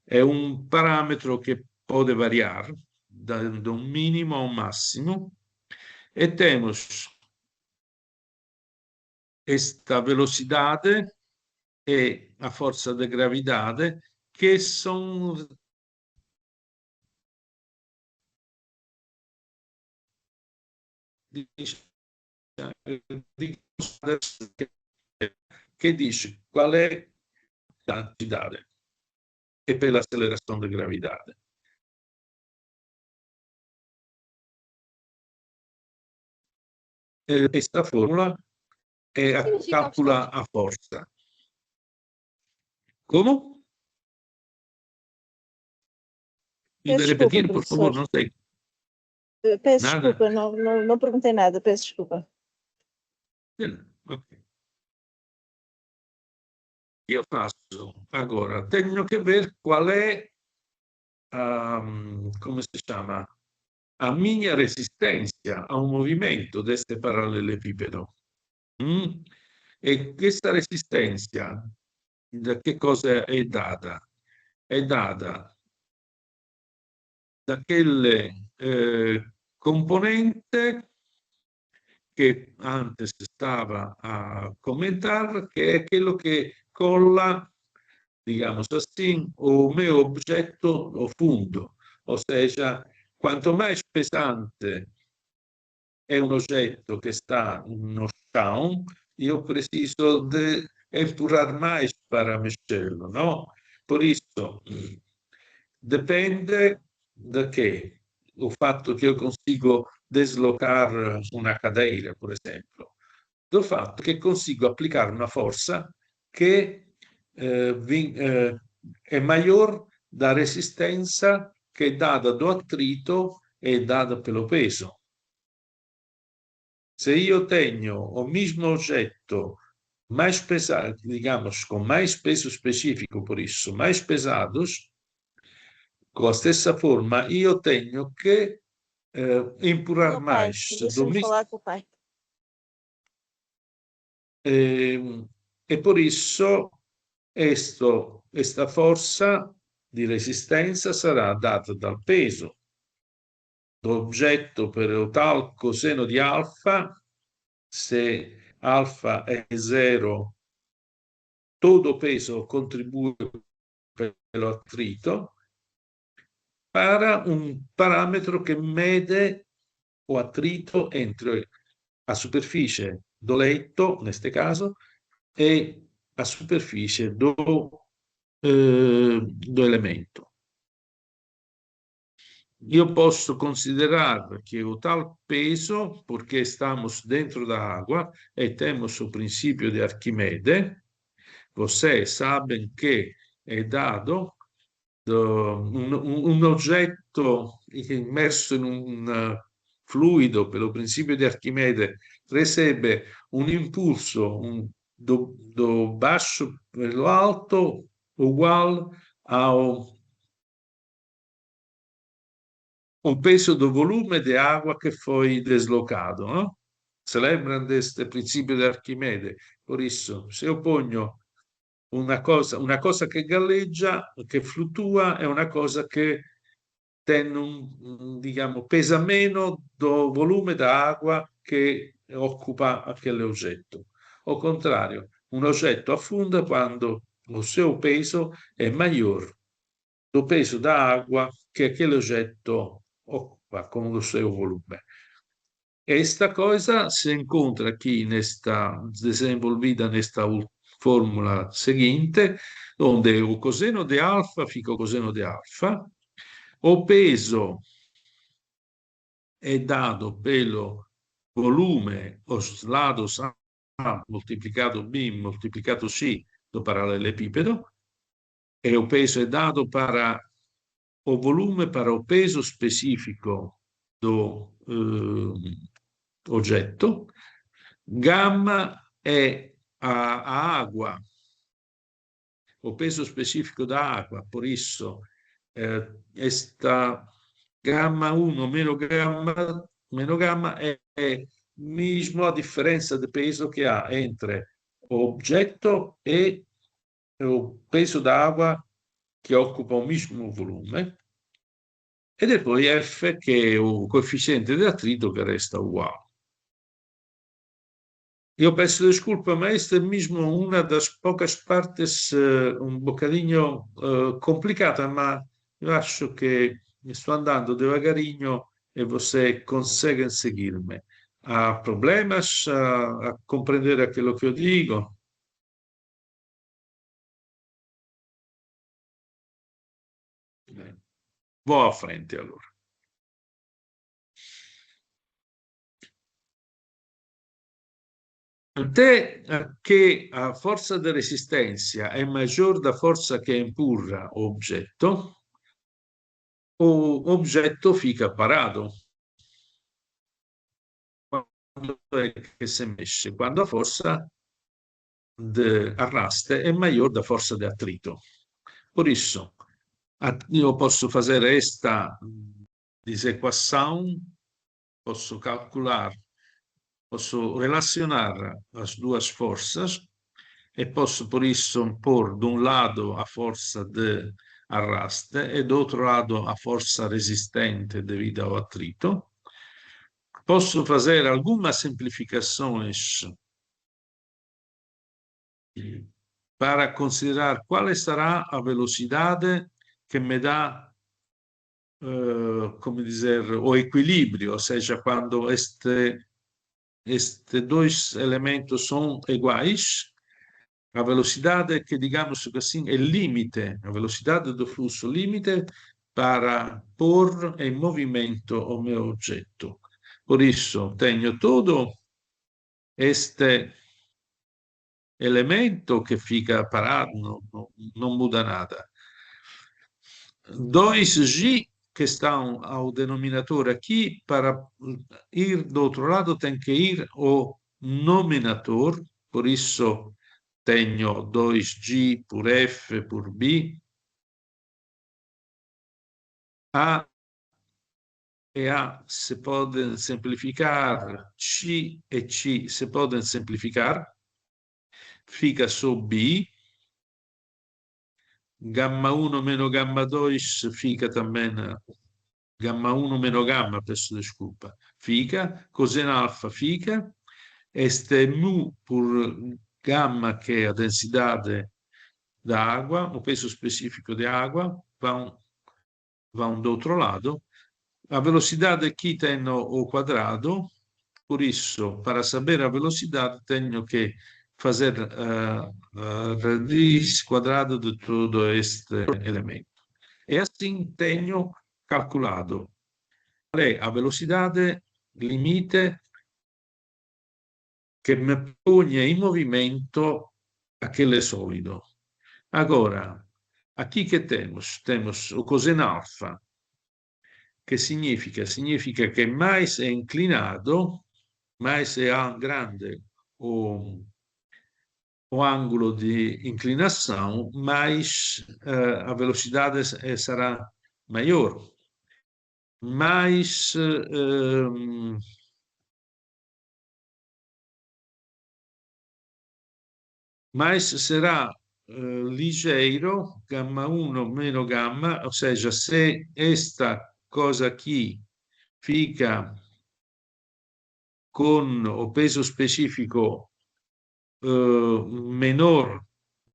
è un parametro che può variare da un minimo a un massimo, e temos esta velocidade e a força de gravidade, que são che dice qual è la velocidade e per l'acceleração da gravidade. Questa formula calcula a forza. Come? Peço desculpa, Repetir, por favor, professor. não sei. Peço Nada? desculpa, não perguntei nada, peço desculpa. Ok. Io passo agora, tenho che ver qual è, come si chiama, a minha resistência a un movimento deste parallelepipedo. E questa resistenza da che cosa è data? È data da quelle componente che antes stava a comentar, che è quello che colla, digamos assim, o meu objeto ao fundo. Ou seja, quanto mais pesante é um objeto que está no chão, eu preciso de empurrar mais para mexê-lo, não? Por isso, depende da che? O fatto che io consigo deslocar una cadeira, per esempio, do fatto che consigo applicare una forza che è maggior da resistenza che è data do attrito e data pelo peso. Se io tenho o mesmo oggetto mais pesado, digamos, com mais peso específico, por isso, mais pesados, com a stessa forma, io tenho che empurrar Meu pai, mais deixa-me falar com o pai. e por isso questa forza di resistenza sarà data dal peso d'oggetto per o tal coseno di alfa. Se alfa è 0, todo peso contribuye per l'attrito, para un parametro che mede o attrito entre a superficie do letto, in questo caso, e a superficie do elemento. Io posso considerar que o tal peso, porque estamos dentro da água e temos o princípio de Arquimede, vocês sabem que é dado un oggetto immerso in un fluido pelo princípio de Arquimede recebe un impulso do baixo pelo alto ugual ao o peso do volume de água che foi deslocado, no? Se lembram deste princípio de Arquimede? Por isso, se eu ponho una cosa che galleggia, che fluttua, è una cosa che diciamo, pesa meno do volume d'acqua che occupa quell'oggetto. Al contrario, un oggetto affonda quando o seu peso è maggiore do peso da água che aquele oggetto occupa con o seu volume. Esta coisa se encontra aqui desenvolvida nesta fórmula seguinte, onde o coseno de alfa fica o coseno de alfa, o peso è dato pelo volume os lados A moltiplicato B moltiplicato C do parallelepipedo, e o peso è dato para o volume para o peso specifico do oggetto, Gamma è a água, o peso específico da água, por isso esta gamma 1 menos gamma é mesmo a diferença de peso que há entre o objeto e o peso da água que occupa o mesmo volume, e depois F, che è o coeficiente di attrito, che resta uguale. Eu peço desculpa, mas esta é mesmo uma das poucas partes um bocadinho complicata, mas eu acho que estou andando devagarinho e você consegue seguir-me. Há problemas a compreender aquilo que eu digo? Vou à frente, allora. Até que a força de resistência é maior da força que empurra o objeto fica parado. Quando é que se mexe? Quando a força de arraste é maior da força de atrito. Por isso, eu posso fazer esta desequação, posso calcular, posso relacionar as duas forças e posso, por isso, pôr de um lado a força de arraste e do outro lado a força resistente devido ao atrito. Posso fazer algumas simplificações para considerar qual será a velocidade que me dá, como dizer, o equilíbrio, ou seja, quando estes dois elementos são iguais, a velocidade que, digamos assim, é limite, a velocidade do fluxo limite para pôr em movimento o meu objeto. Por isso, tenho todo este elemento que fica parado, não muda nada. 2G que estão ao denominador aqui, para ir do outro lado tem que ir o nominador, por isso tenho 2G por F por B. A e A se podem simplificar, C e C se podem simplificar, fica só B. Gamma 1 meno gamma 2 fica também gamma 1 meno gamma, peço desculpa, fica, coseno alfa fica, este mu por gamma, que é a densidade da água, o peso específico da água, vão do outro lado. A velocidade aqui tenho o quadrado, por isso, para saber a velocidade, tenho que fazer a radiz quadrada de todo este elemento. E assim tenho calculado qual é a velocidade limite que me põe em movimento aquele sólido. Agora, aqui que temos? Temos o coseno alfa, que significa? Significa que mais é inclinado, mais é grande o ângulo de inclinação, mais a velocidade será maior. Mais será ligeiro, gamma 1 meno gamma, ou seja, se esta cosa aqui fica con o peso específico menor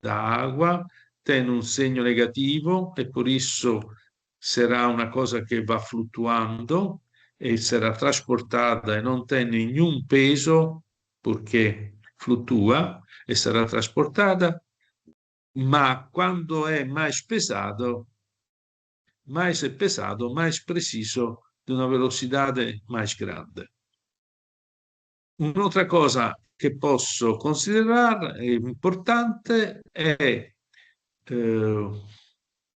da água, tem um segno negativo e por isso será uma coisa que va flutuando e será trasportada e não tem nenhum peso porque flutua e será trasportada, ma quando è mais pesado, mais é pesado, mais preciso de uma velocidade mais grande. Un'altra cosa che posso considerare importante è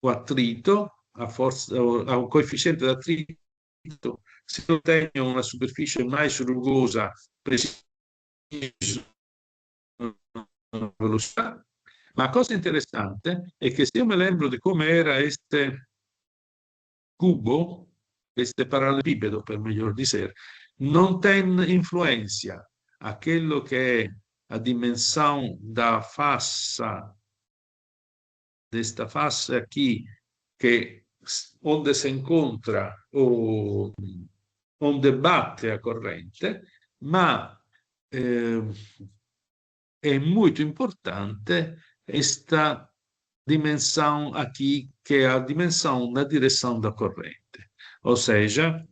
o attrito, a un coefficiente di attrito. Se io tenho una superficie mais rugosa, preciso velocità. Ma la cosa interessante è che se io me lembro di come era este cubo, este parallelepipedo, per meglio dire, non tem influenza a quello che è a dimensão da fassa, desta fassa aqui, che onde si incontra o onde batte a corrente, ma è molto importante questa dimensão aqui, que é a dimensão da direção da corrente. Ou seja,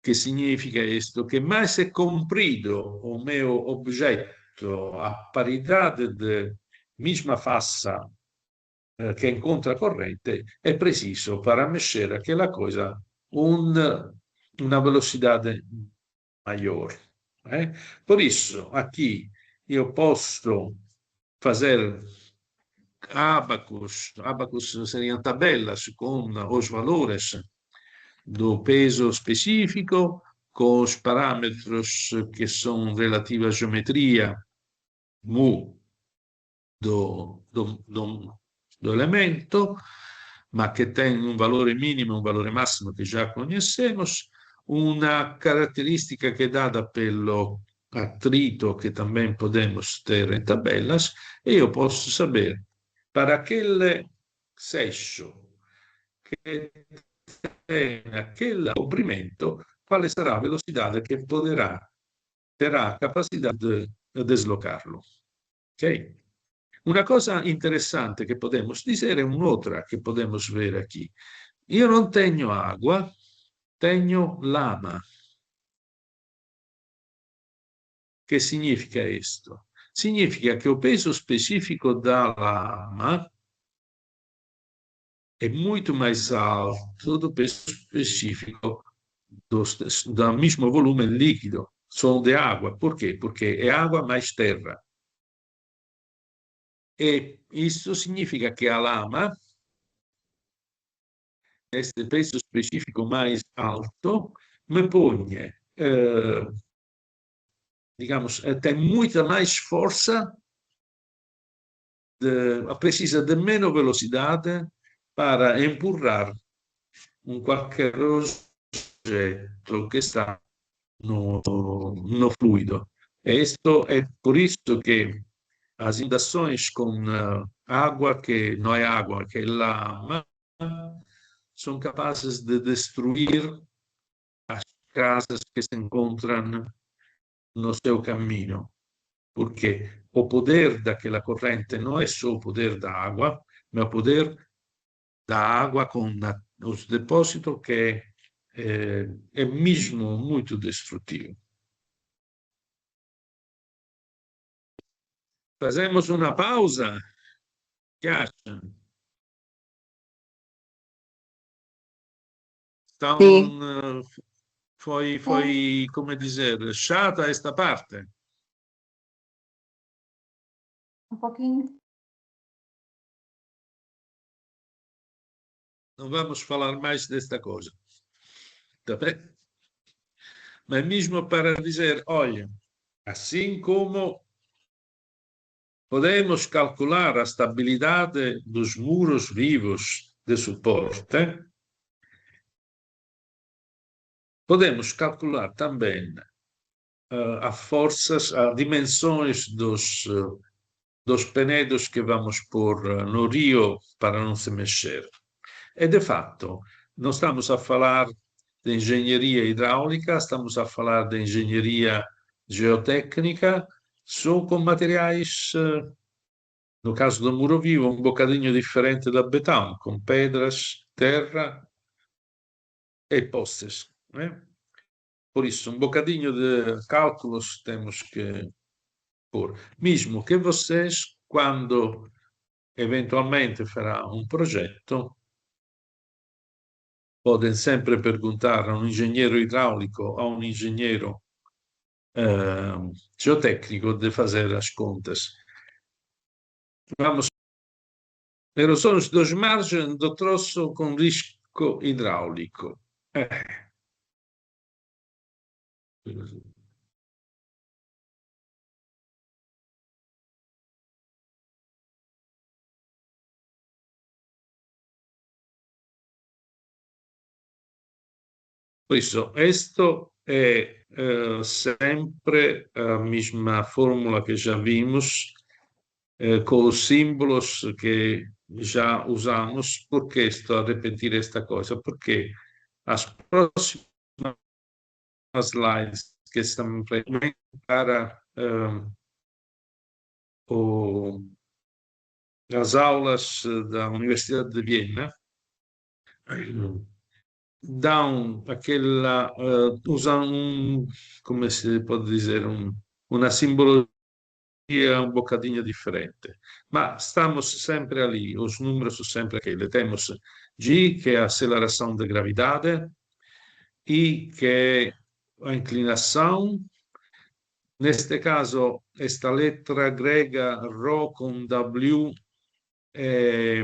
que significa isto? Que mais é comprido o meu objeto a paridade de mesma fassa che incontra corrente, è preciso para mexer aquela coisa una velocidade maior. Por isso, aqui eu posso fazer abacus seriam tabelas com os valores do peso específico, com os parâmetros que são relativos à geometria mu do elemento, ma che tem un valore minimo e un valore massimo che già conhecemos, una caratteristica che è data per lo attrito che também podemos ter em tabelas, e eu posso saber para aquele seixo che tem aquele comprimento quale sarà a velocidade che terá a capacidade de deslocá-lo. Ok? Una cosa interessante che podemos dizer é un'altra che podemos ver aqui. Io non tenho água, tenho lama. Che significa questo? Significa che o peso specifico da lama è molto mais alto do peso específico do mesmo volume líquido, são de água. Por quê? Porque é água mais terra. E isso significa que a lama, este peso específico mais alto, me põe, digamos, tem muita mais força, precisa de menos velocidade para empurrar qualquer objeto que está no fluido. E isto é por isso que as inundações com água, que não é água, que é lama, são capazes de destruir as casas que se encontram no seu caminho, porque o poder daquela corrente não é só o poder da água, mas o poder da água com os depósitos que é mesmo muito destrutivo. Fazemos uma pausa? Que acham? Então, foi, como dizer, chata esta parte? Um pouquinho. Não vamos falar mais desta coisa. Está bem? Mas mesmo para dizer, olha, assim como podemos calcular a estabilidade dos muros vivos de suporte, podemos calcular também as forças, as dimensões dos penedos que vamos pôr no rio para não se mexer. E, de fato, não estamos a falar de engenharia hidráulica, estamos a falar de engenharia geotécnica, só com materiais, no caso do muro vivo, um bocadinho diferente da betão, com pedras, terra e postes. Né? Por isso, um bocadinho de cálculos temos que pôr. Mesmo que vocês, quando eventualmente fará um projeto, podem sempre perguntar a um engenheiro hidráulico, a um engenheiro geotécnico de fazer as contas. Vamos. Erosões dos margens do troço com risco hidráulico. Por isso, esto é sempre a mesma fórmula que já vimos, com os símbolos que já usamos. Por que estou a repetir esta coisa? Porque as próximas slides que estão para as aulas da Universidade de Viena dão aquela, usam como se pode dizer, uma simbologia um bocadinho diferente, mas estamos sempre ali, os números são sempre aqueles. Temos G, que é a aceleração de gravidade, I, que é a inclinação. Neste caso, esta letra grega Rho com W é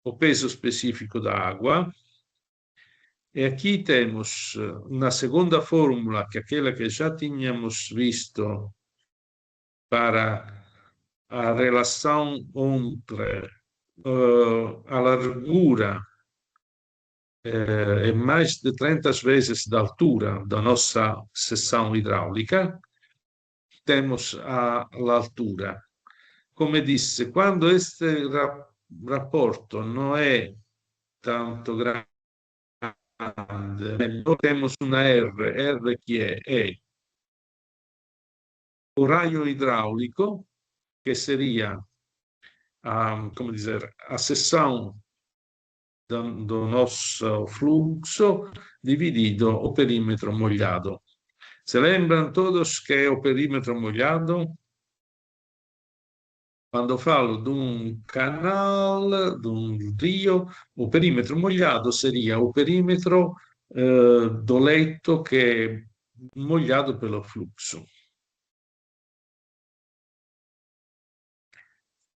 o peso específico da água. E aqui temos uma segunda fórmula, que é aquela que já tínhamos visto para a relação entre a largura e mais de 30 vezes da altura da nossa seção hidráulica. Temos l'altura. Come disse, quando este rapporto non è tanto grande, temos una R che è o raio hidráulico, que seria como dizer, a seção do nosso fluxo dividido o perímetro molhado. Se lembram todos que é o perímetro molhado? Quando falo de um canal, de um rio, o perímetro molhado seria o perímetro do leito que é molhado pelo fluxo.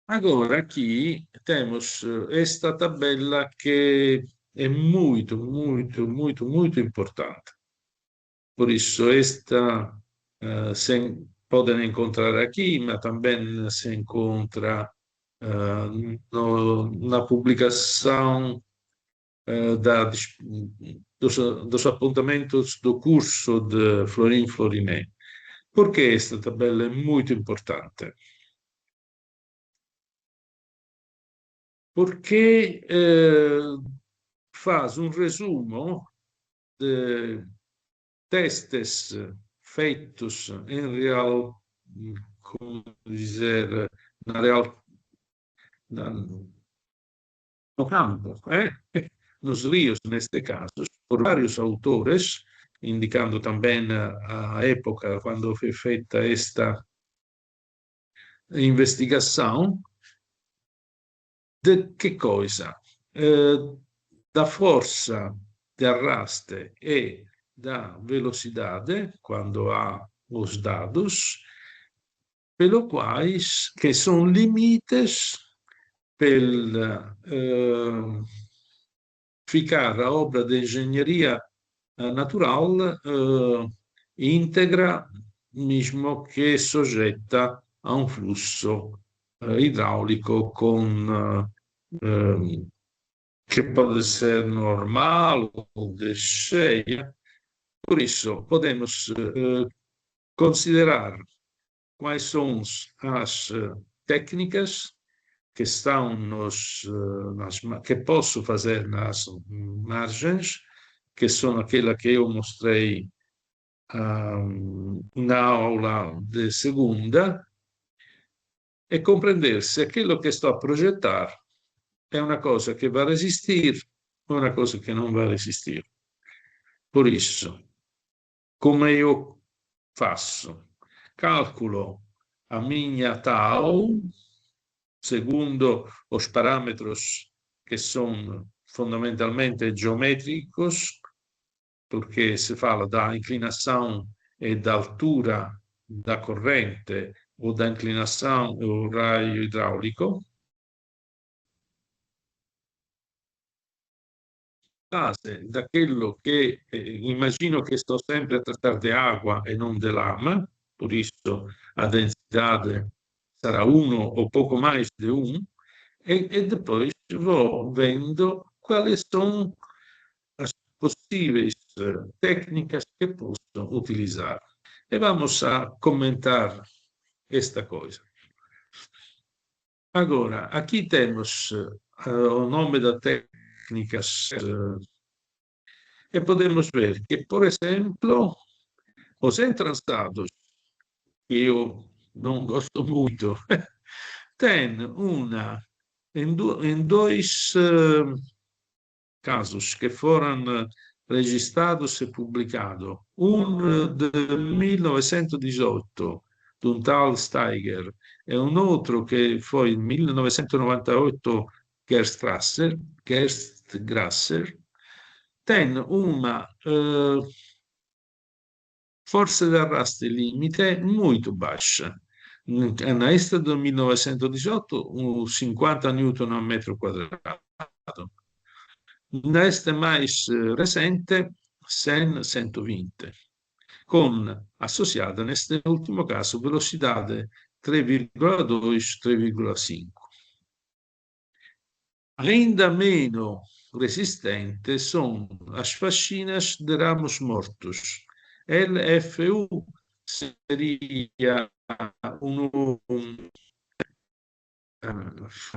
Agora, aqui temos esta tabela que é muito, muito, muito, muito importante. Por isso, esta podem encontrar aqui, mas também se encontra na publicação dos apontamentos do curso de Florin Florinet. Por que esta tabela é muito importante? Porque faz um resumo de testes feitos em real, como dizer, no campo, nos rios, neste caso, por vários autores, indicando também a época quando foi feita esta investigação. De que coisa? Da força de arraste e da velocidade, quando há os dados, pelo quais que são limites per ficar a obra de engenharia natural íntegra, mesmo que sujeita a um fluxo hidráulico que pode ser normal ou de cheia. Por isso, podemos considerar quais são as técnicas que estão que posso fazer nas margens, que são aquela que eu mostrei na aula de segunda, e compreender se aquilo que estou a projetar é uma coisa que vai resistir ou uma coisa que não vai resistir. Por isso, como eu faço? Calculo a minha tau segundo os parâmetros que são fundamentalmente geométricos, porque se fala da inclinação e da altura da corrente ou da inclinação do raio hidráulico. Base daquilo que immagino che sto sempre a tratar di acqua e non di lama, por isso a densidade sarà 1 ou pouco mais de 1, e depois vou vendo quais são as possíveis técnicas que posso utilizar. E vamos a comentar esta coisa. Agora, aqui temos o nome da técnica e podemos ver que, por exemplo, os entrançados, que eu não gosto muito, tem em dois casos que foram registrados e publicados, de 1918, de um tal Steiger, e um outro que foi em 1998, Gerstgrasser, tem uma forza di arrasto limite muito baixa. Na esta do 1918, 50 Newton a metro quadrado. Nesta mais recente, 100, 120, con associata, neste último caso, velocidade 3,2, 3,5. Ainda menos resistentes são as faxinas de ramos mortos. LFU seria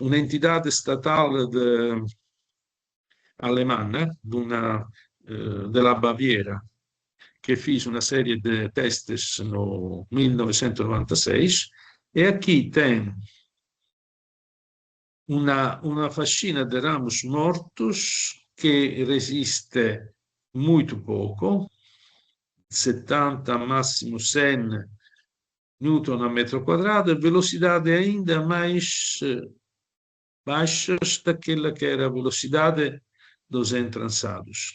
un'entità statale alemana della Baviera, che fece una serie di testes no 1996, e aqui tem una fascina de ramos mortos che resiste muito pouco, 70, massimo 100 Newton a metro quadrado, e velocidade ainda mais baixas daquela que era a velocidade dos entrançados.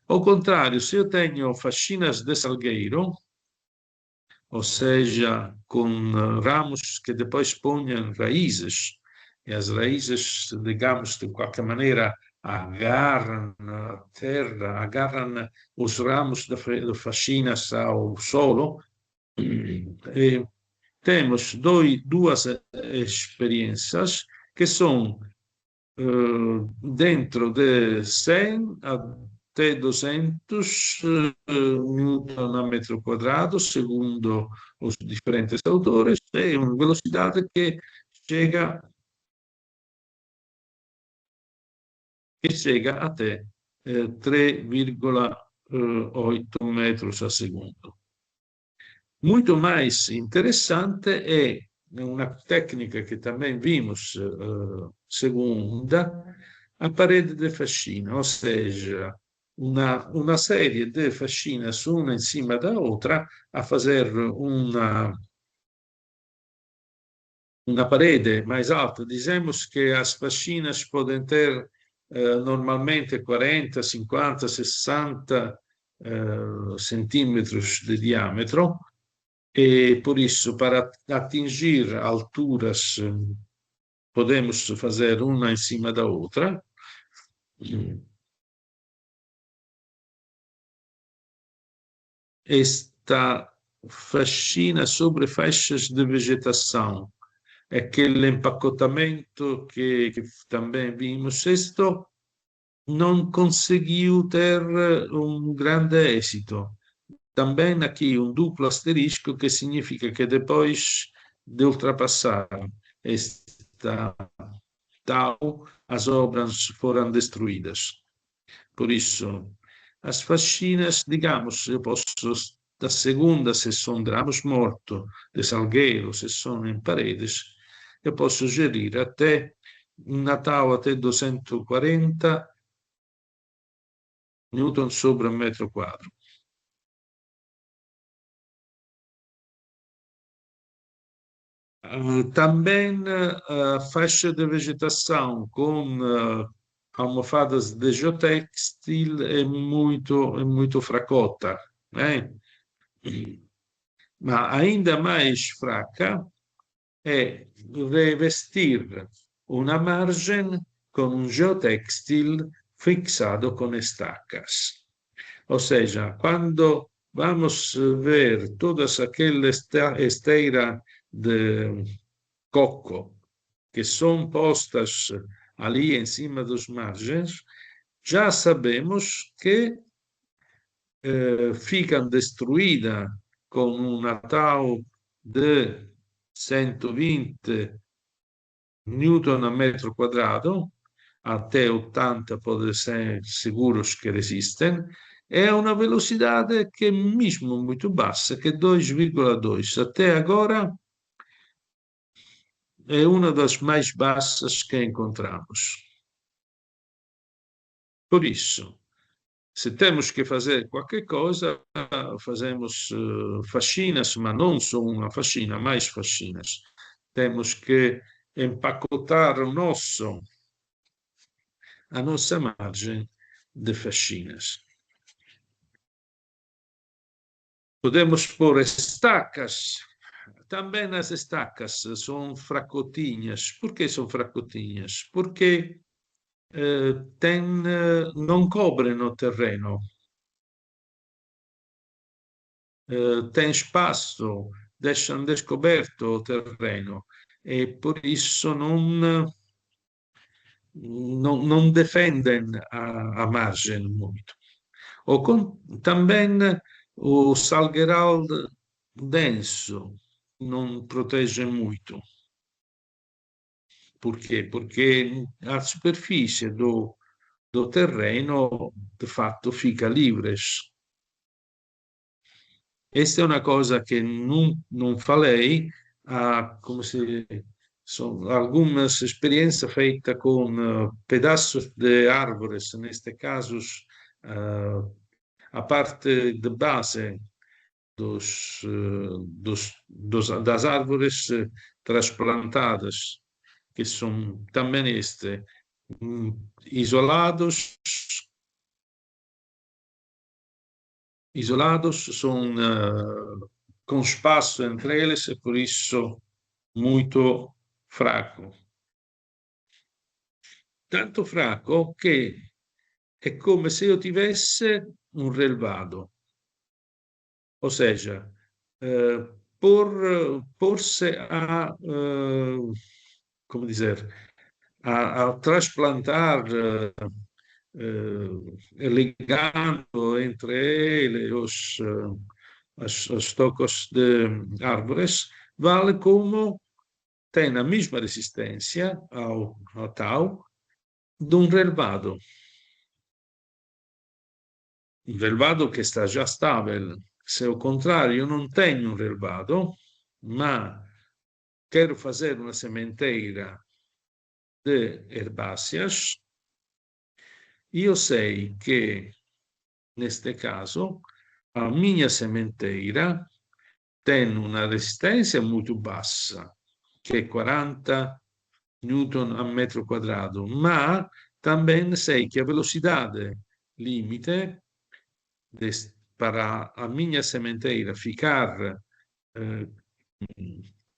Ao contrário, se eu tenho faxinas de salgueiro, ou seja, com ramos que depois ponham raízes, e as raízes, digamos, de qualquer maneira, agarram a terra, agarram os ramos de faxinas ao solo, e temos duas experiências que são dentro de 100 até 200 Newton a metro quadrado, segundo os diferentes autores, e uma velocidade que chega até 3,8 metros a segundo. Muito mais interessante é uma técnica que também vimos, segunda, a parede de faxina, ou seja, uma série de faxinas, uma em cima da outra, a fazer uma parede mais alta. Dizemos que as faxinas podem ter normalmente 40, 50, 60 centímetros de diâmetro, e por isso, para atingir alturas, podemos fazer uma em cima da outra. Esta faxina sobre faixas de vegetação, aquele empacotamento que também vimos, isto não conseguiu ter um grande êxito. Também aqui um duplo asterisco, que significa que depois de ultrapassar esta tal, as obras foram destruídas. Por isso, as faxinas, digamos, eu posso, da segunda, se são de ramos mortos, de salgueiro, se são em paredes, eu posso gerir até um Natal até 240 Newton sobre metro quadro. Também a faixa de vegetação com almofadas de geotextil é muito fracota, né? Mas ainda mais fraca é revestir uma margem com um geotextil fixado com estacas. Ou seja, quando vamos ver todas aquelas esteiras de coco que são postas ali em cima dos margens, já sabemos que ficam destruídas com um Natal de 120 newton a metro quadrado, até 80 podem ser seguros que resistem, é uma velocidade que é mesmo muito baixa, que é 2,2. Até agora é uma das mais baixas que encontramos. Por isso, se temos que fazer qualquer coisa, fazemos faxinas, mas não só uma faxina, mais faxinas. Temos que empacotar a nossa margem de faxinas. Podemos pôr estacas. Também as estacas são fracotinhas. Por que são fracotinhas? Porque não cobrem o terreno. Tem espaço, deixam descoberto o terreno e por isso não defendem a margem muito. Também o salgueiral denso não protege muito. Por quê? Porque a superfície do terreno, de fato, fica livre. Esta é uma coisa que não falei, como se são algumas experiências feitas com pedaços de árvores, nestes casos, a parte de base das árvores transplantadas, que são também isolados, são com espaço entre eles e por isso muito fraco. Tanto fraco che è come se io tivesse un relvado. Ou seja, por-se como dizer, a transplantar, ligando entre eles os tocos de árvores, vale como tem a mesma resistência ao tal de um relvado. Um relvado que está já estável. Se ao contrário, eu não tenho um relvado, mas quero fazer uma sementeira de herbáceas, eu sei que, neste caso, a minha sementeira tem uma resistência muito baixa, que é 40 newton a metro quadrado, mas também sei que a velocidade limite para a minha sementeira ficar,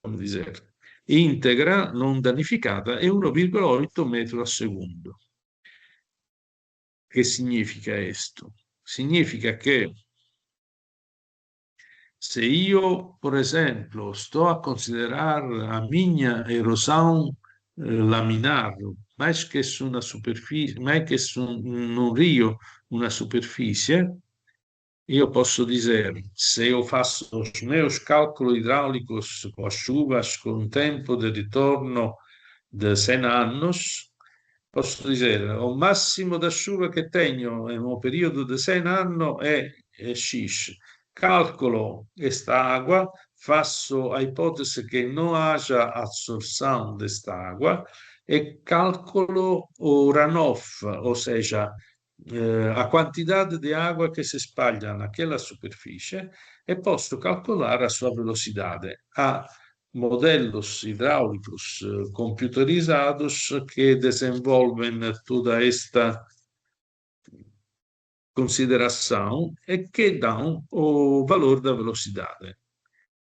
como dizer, íntegra, non danificata, è 1,8 metro al secondo. Che significa questo? Significa che se io, per esempio, sto a considerare a minha erosão laminar, mais que su una superfície, mais que su un rio, una superfície, io posso dizer, se eu faço os meus cálculos hidráulicos com as chuvas, com um tempo de retorno de 100 anos, posso dizer, o máximo da chuva que tenho em um período de 100 anos é X. Calcolo esta água, faço a hipótese que não haja absorção desta água e calcolo o runoff, ou seja, a quantidade de água que se espalha naquela superfície e posso calcular a sua velocidade. Há modelos hidráulicos computarizados que desenvolvem toda esta consideração e que dão o valor da velocidade.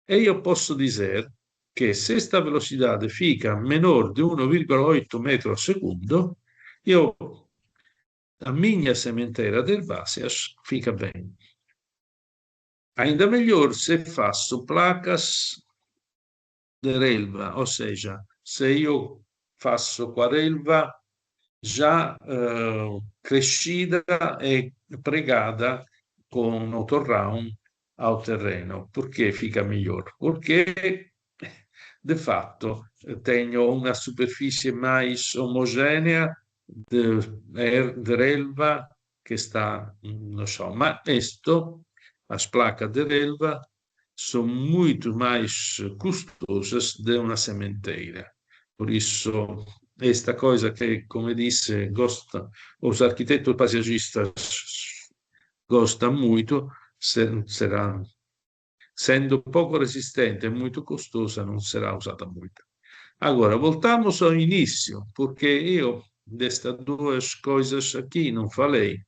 E eu posso dizer que se esta velocidade fica menor de 1,8 metro al secondo, a minha sementeira de herbáceas fica bem. Ainda melhor se faço placas de relva, ou seja, se eu faço com a relva já crescida e pregada com o torrão ao terreno. Por que fica melhor? Porque, de fato, tenho uma superfície mais homogênea de relva que está no chão. Mas as placas de relva são muito mais custosas de uma sementeira. Por isso, esta coisa que, como disse, os arquitetos paisagistas gostam muito, será, sendo pouco resistente e muito custosa, não será usada muito. Agora, voltamos ao início, porque eu destas duas coisas aqui não falei.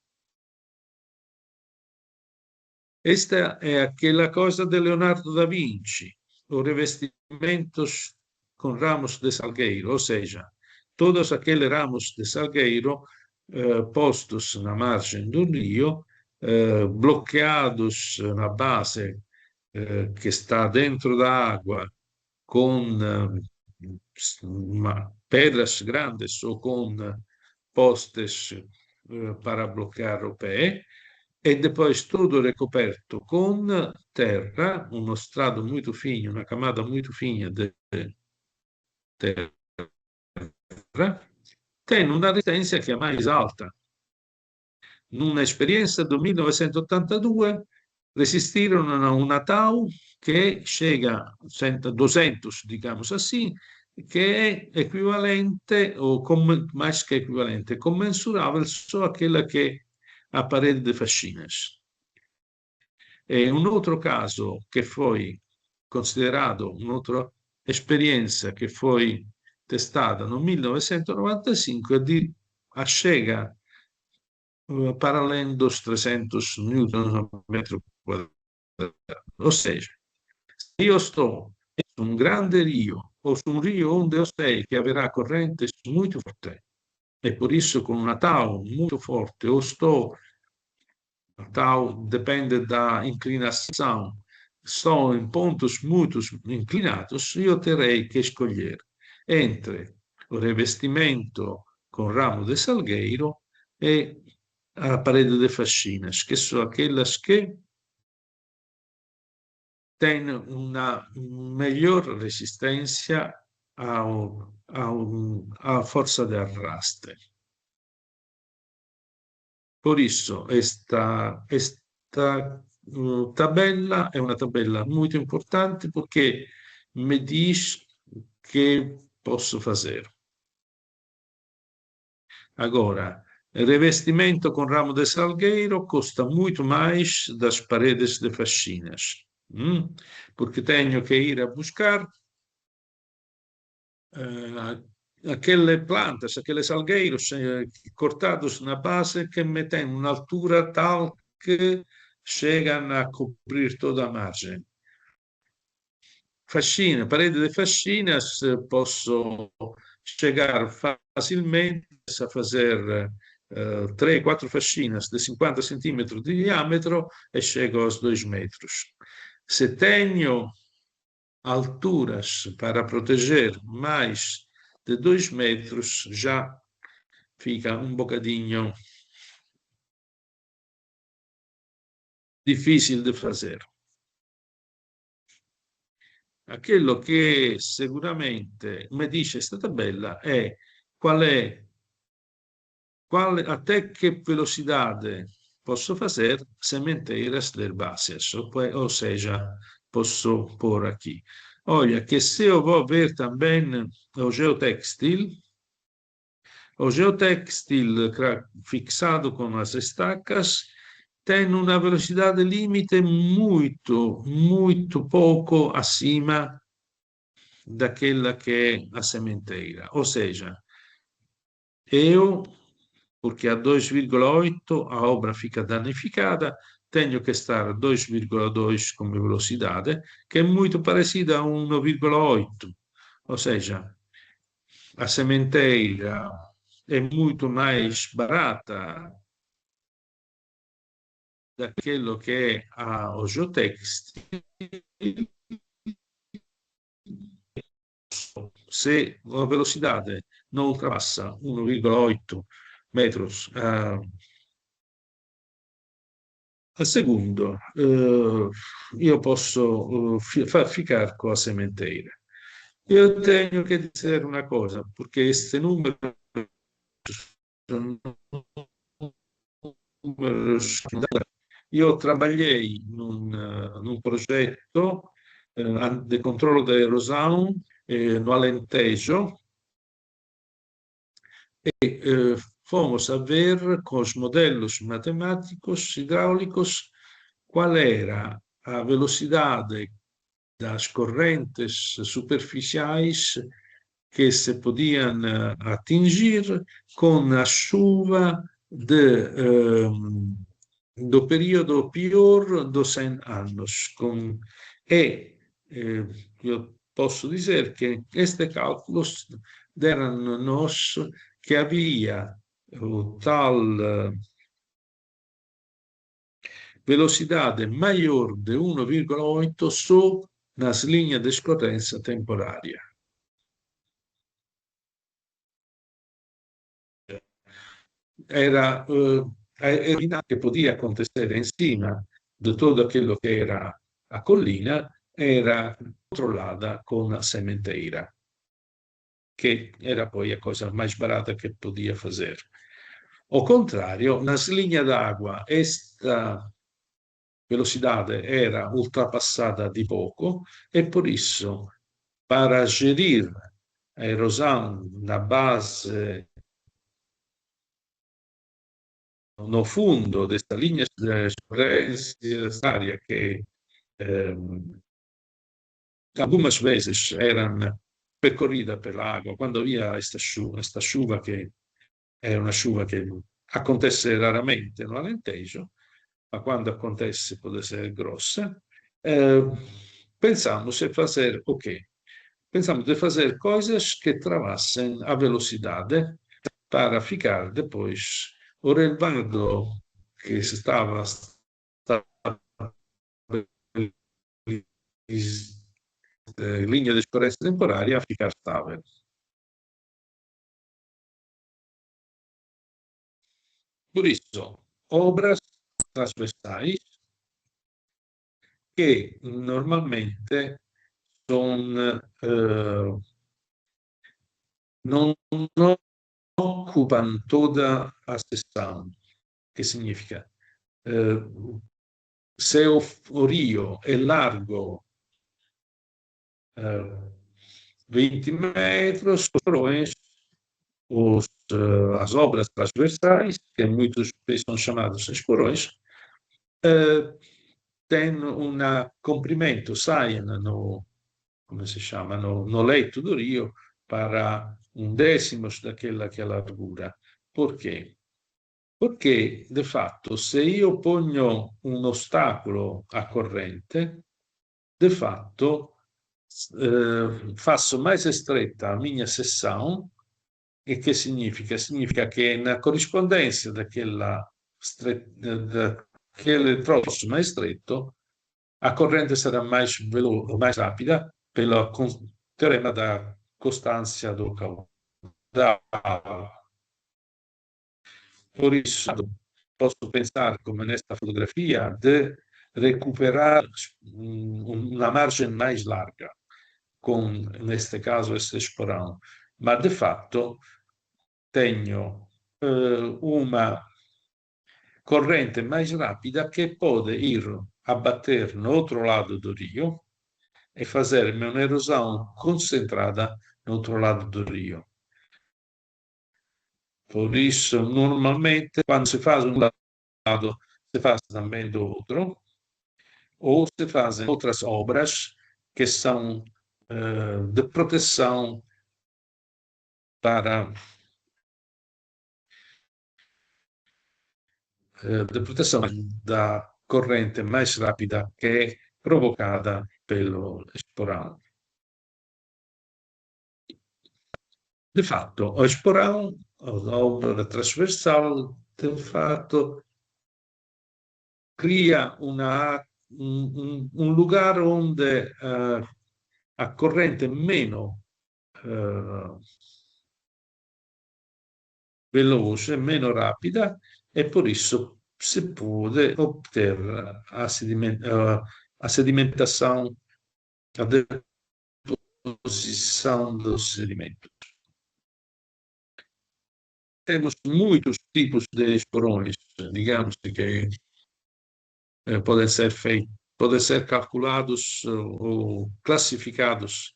Esta é aquela coisa de Leonardo da Vinci, os revestimentos com ramos de salgueiro, ou seja, todos aqueles ramos de salgueiro postos na margem do rio, bloqueados na base que está dentro da água com pedras grandes ou com postes para bloquear o pé, e depois tudo recoperto com terra, uno strato muito fino, una camada muito fina de terra, tem uma resistência que é mais alta. Numa experiência do 1982, resistiram a um Natal que chega a 200, digamos assim, que é equivalente, ou mais que equivalente, comensurável só àquela que é a parede de faxinas. E un altro caso che foi considerato, un'altra esperienza che foi testata nel 1995 chega para além dos 300 newton al metro quadrato. Ou seja, se io sto su un grande rio o su un rio onde eu sei che avrà corrente molto forte e por isso con una TAU molto forte o sto tal depende da inclinação, são em pontos muito inclinados, eu terei que escolher entre o revestimento com ramo de salgueiro e a parede de faxinas, que são aquelas que têm uma melhor resistência à força de arraste. Por isso, esta tabela é uma tabela muito importante porque me diz o que posso fazer. Agora, revestimento com ramo de salgueiro custa muito mais das paredes de faxinas, porque tenho que ir a buscar aquelas plantas, aqueles salgueiros cortados na base que me têm uma altura tal que chegam a cobrir toda a margem. Faxina, parede de faxinas, posso chegar facilmente a fazer 3, 4 faxinas de 50 centímetros de diâmetro e chego aos 2 metros. Se tenho alturas para proteger mais de 2 metros, já fica um bocadinho difícil de fazer. Aquilo che sicuramente mi dice questa tabella è até que velocidade posso fazer sementeiras de herbáceas, ou seja, posso pôr aqui. Olha, que se eu vou ver também o geotextil fixado com as estacas tem uma velocidade limite muito, muito pouco acima daquela que é a sementeira. Ou seja, porque a 2,8 a obra fica danificada, tenho que estar a 2,2 come velocidade, che è muito parecida a 1,8. Ou seja, a sementeira é muito mais barata daquilo che è o geotextil. Se a velocidade non oltrepassa 1,8 metros al secondo, io posso far ficar com a sementeira. Eu tenho que dizer uma coisa, porque este número são números. Io trabalhei num progetto di controllo da erosão no Alentejo e fomos a ver com os modelos matemáticos hidráulicos qual era a velocidade das correntes superficiais que se podiam atingir com a chuva do período pior dos 100 anos. Eu posso dizer que estes cálculos deram-nos que havia tal velocidade maior de 1,8 só nas linhas de escorrência temporária. Era che podia acontecer em cima de todo aquilo que era a collina, era controllata con a sementeira, che era poi a cosa mais barata che podia fazer. Ao contrário, nas linhas d'água, esta velocidade era ultrapassada de pouco e por isso, para gerir a erosão na base, no fundo desta linha área que algumas vezes eram percorrida pela água, quando havia esta chuva que é uma chuva que acontece raramente no Alentejo, ma quando acontece pode ser grossa, pensamos em fazer o quê? Pensamos de fazer coisas que travassem a velocidade para ficar depois o relvado que estava linha de escorrência temporária a ficar estável. Por isso, obras transversais che normalmente non occupano tutta a seção. Che significa? Se o rio è largo 20 metros, as obras transversais, que muitas vezes são chamadas esporões, têm um comprimento, saem come si chiama, no leito do rio para 1/10 daquela que é a largura. Por quê? Porque, de fatto, se io pongo un ostacolo a corrente, de fatto faço mais estreita a minha seção. E che significa? Significa che na corrispondência daquele troço mais estreito, a corrente sarà mais rápida pelo teorema da constância do caudale. Por isso, posso pensar, come nesta fotografia, de recuperar uma margem mais larga, com, neste caso, esse esporão. Mas, de fato, tenho uma corrente mais rápida que pode ir a bater no outro lado do rio e fazer-me uma erosão concentrada no outro lado do rio. Por isso, normalmente, quando se faz um lado, se faz também do outro, ou se fazem outras obras que são de proteção para de proteção da corrente mais rápida que é provocada pelo esporão. De fato, o esporão, a obra transversal, de fato, cria um lugar onde a corrente meno veloce, meno rapida, e por isso se pode obter a sedimentação, a deposição dos sedimentos. Temos muitos tipos de esporões, digamos que podem ser calculados ou classificados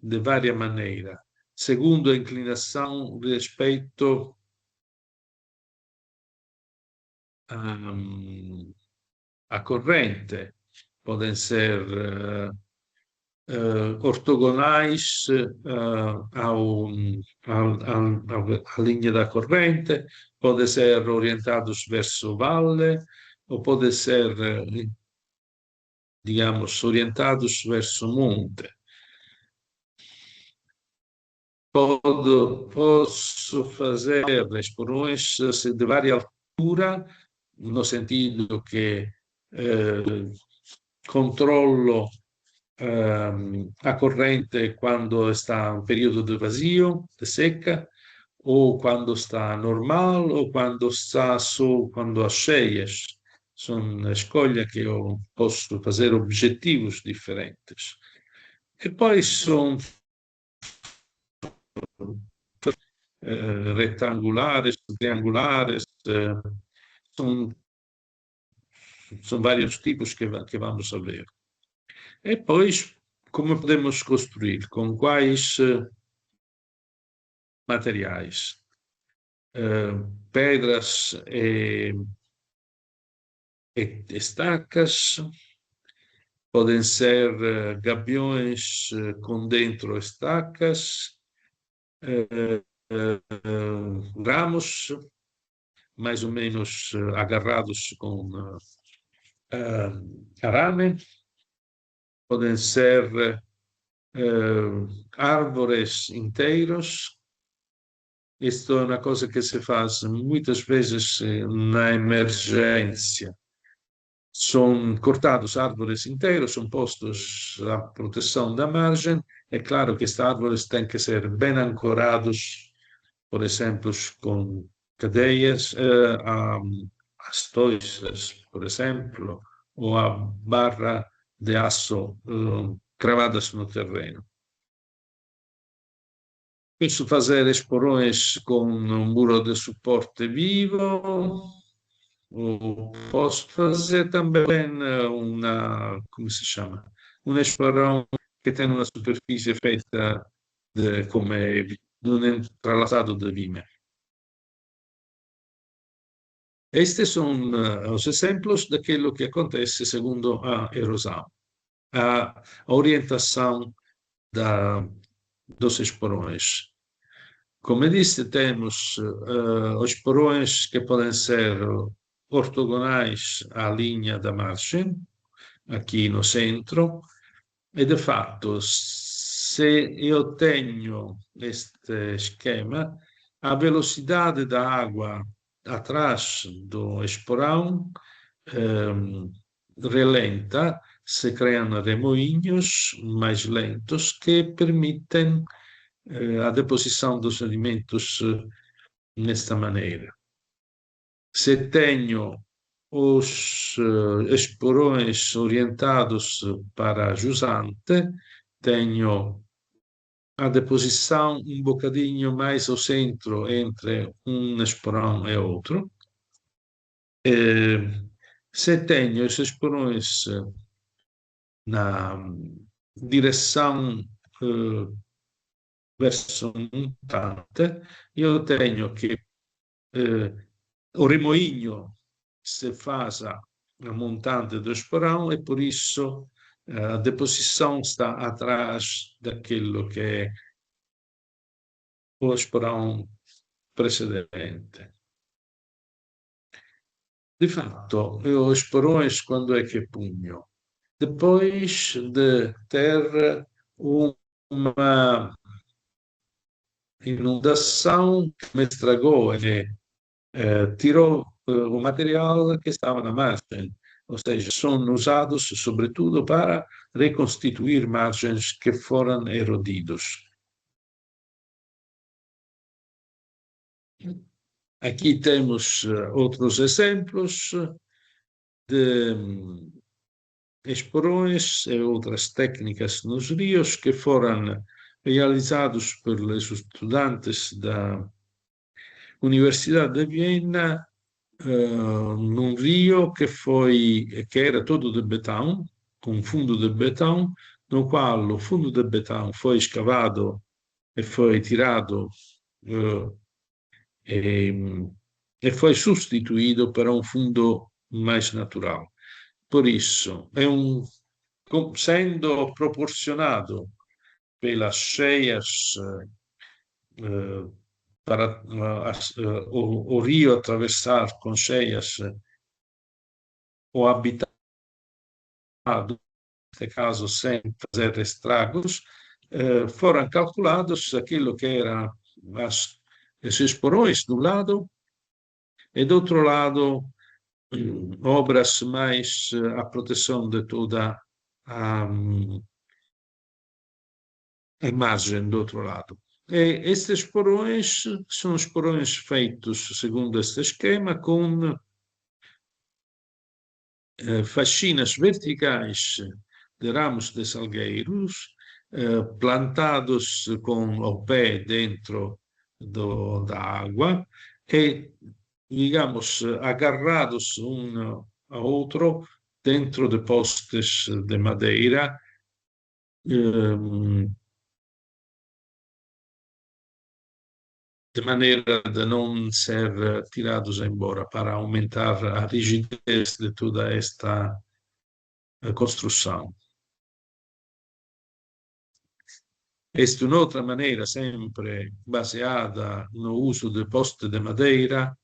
de várias maneiras, segundo a inclinação respeito à corrente. Podem ser ortogonais à linha da corrente, podem ser orientados verso valle, ou podem ser, digamos, orientados verso monte. Posso fazer esporões de várias alturas, no sentido que controllo a corrente quando está em período de vazio, de seca, ou quando está normal, ou quando está só quando as cheias. São escolhas que eu posso fazer objetivos diferentes. E poi são retangulares, triangulares, são vários tipos que vamos a ver. E poi, como podemos construir? Com quais materiais? Pedras e estacas, podem ser gabiões com dentro estacas, ramos mais ou menos agarrados com arame, podem ser árvores inteiros. Isto é uma coisa que se faz muitas vezes na emergência. São cortados árvores inteiros, são postos à proteção da margem. É claro que estes árvores têm que ser bem ancorados, por exemplo, com cadeias, as toisas, por exemplo, ou a barra de aço cravadas no terreno. Posso fazer esporões com um muro de suporte vivo, ou posso fazer também como se chama? Um esporão que tem uma superfície feita como um entrelaçado de vime. Estes são os exemplos daquilo que acontece segundo a erosão, a orientação dos esporões. Como disse, temos os esporões que podem ser ortogonais à linha da margem, aqui no centro, e de fato, se eu tenho este esquema, a velocidade da água atrás do esporão relenta, se criam remoinhos mais lentos que permitem a deposição dos sedimentos nesta maneira. Se tenho os esporões orientados para jusante, tenho a deposição um bocadinho mais ao centro entre um esporão e outro. Se tenho os esporões na direção verso montante, eu tenho que o remoinho se faz a montante do esporão e por isso a deposição está atrás daquilo que é o esporão precedente. De fato, os esporões, quando é que punho? Depois de ter uma inundação que me estragou e tirou o material que estava na margem, ou seja, são usados sobretudo para reconstituir margens que foram erodidos. Aqui temos outros exemplos de esporões e outras técnicas nos rios que foram realizados pelos estudantes da Universidade de Viena num rio que era todo de betão, com fundo de betão, no qual o fundo de betão foi escavado e foi tirado e foi sostituído para um fundo mais natural. Por isso, sendo proporcionado pelas cheias para o rio atravessar com cheias o habitado, neste caso sem fazer estragos, foram calculados aquilo que eram esses porões de um lado e do outro lado obras mais a proteção de toda a margem do outro lado. E estes porões são os porões feitos segundo este esquema com faxinas verticais de ramos de salgueiros plantados com o pé dentro da água e, digamos, agarrados um a outro dentro de postes de madeira de maneira de não ser tirados embora, para aumentar a rigidez de toda esta construção. Esta é uma outra maneira, sempre baseada no uso de postes de madeira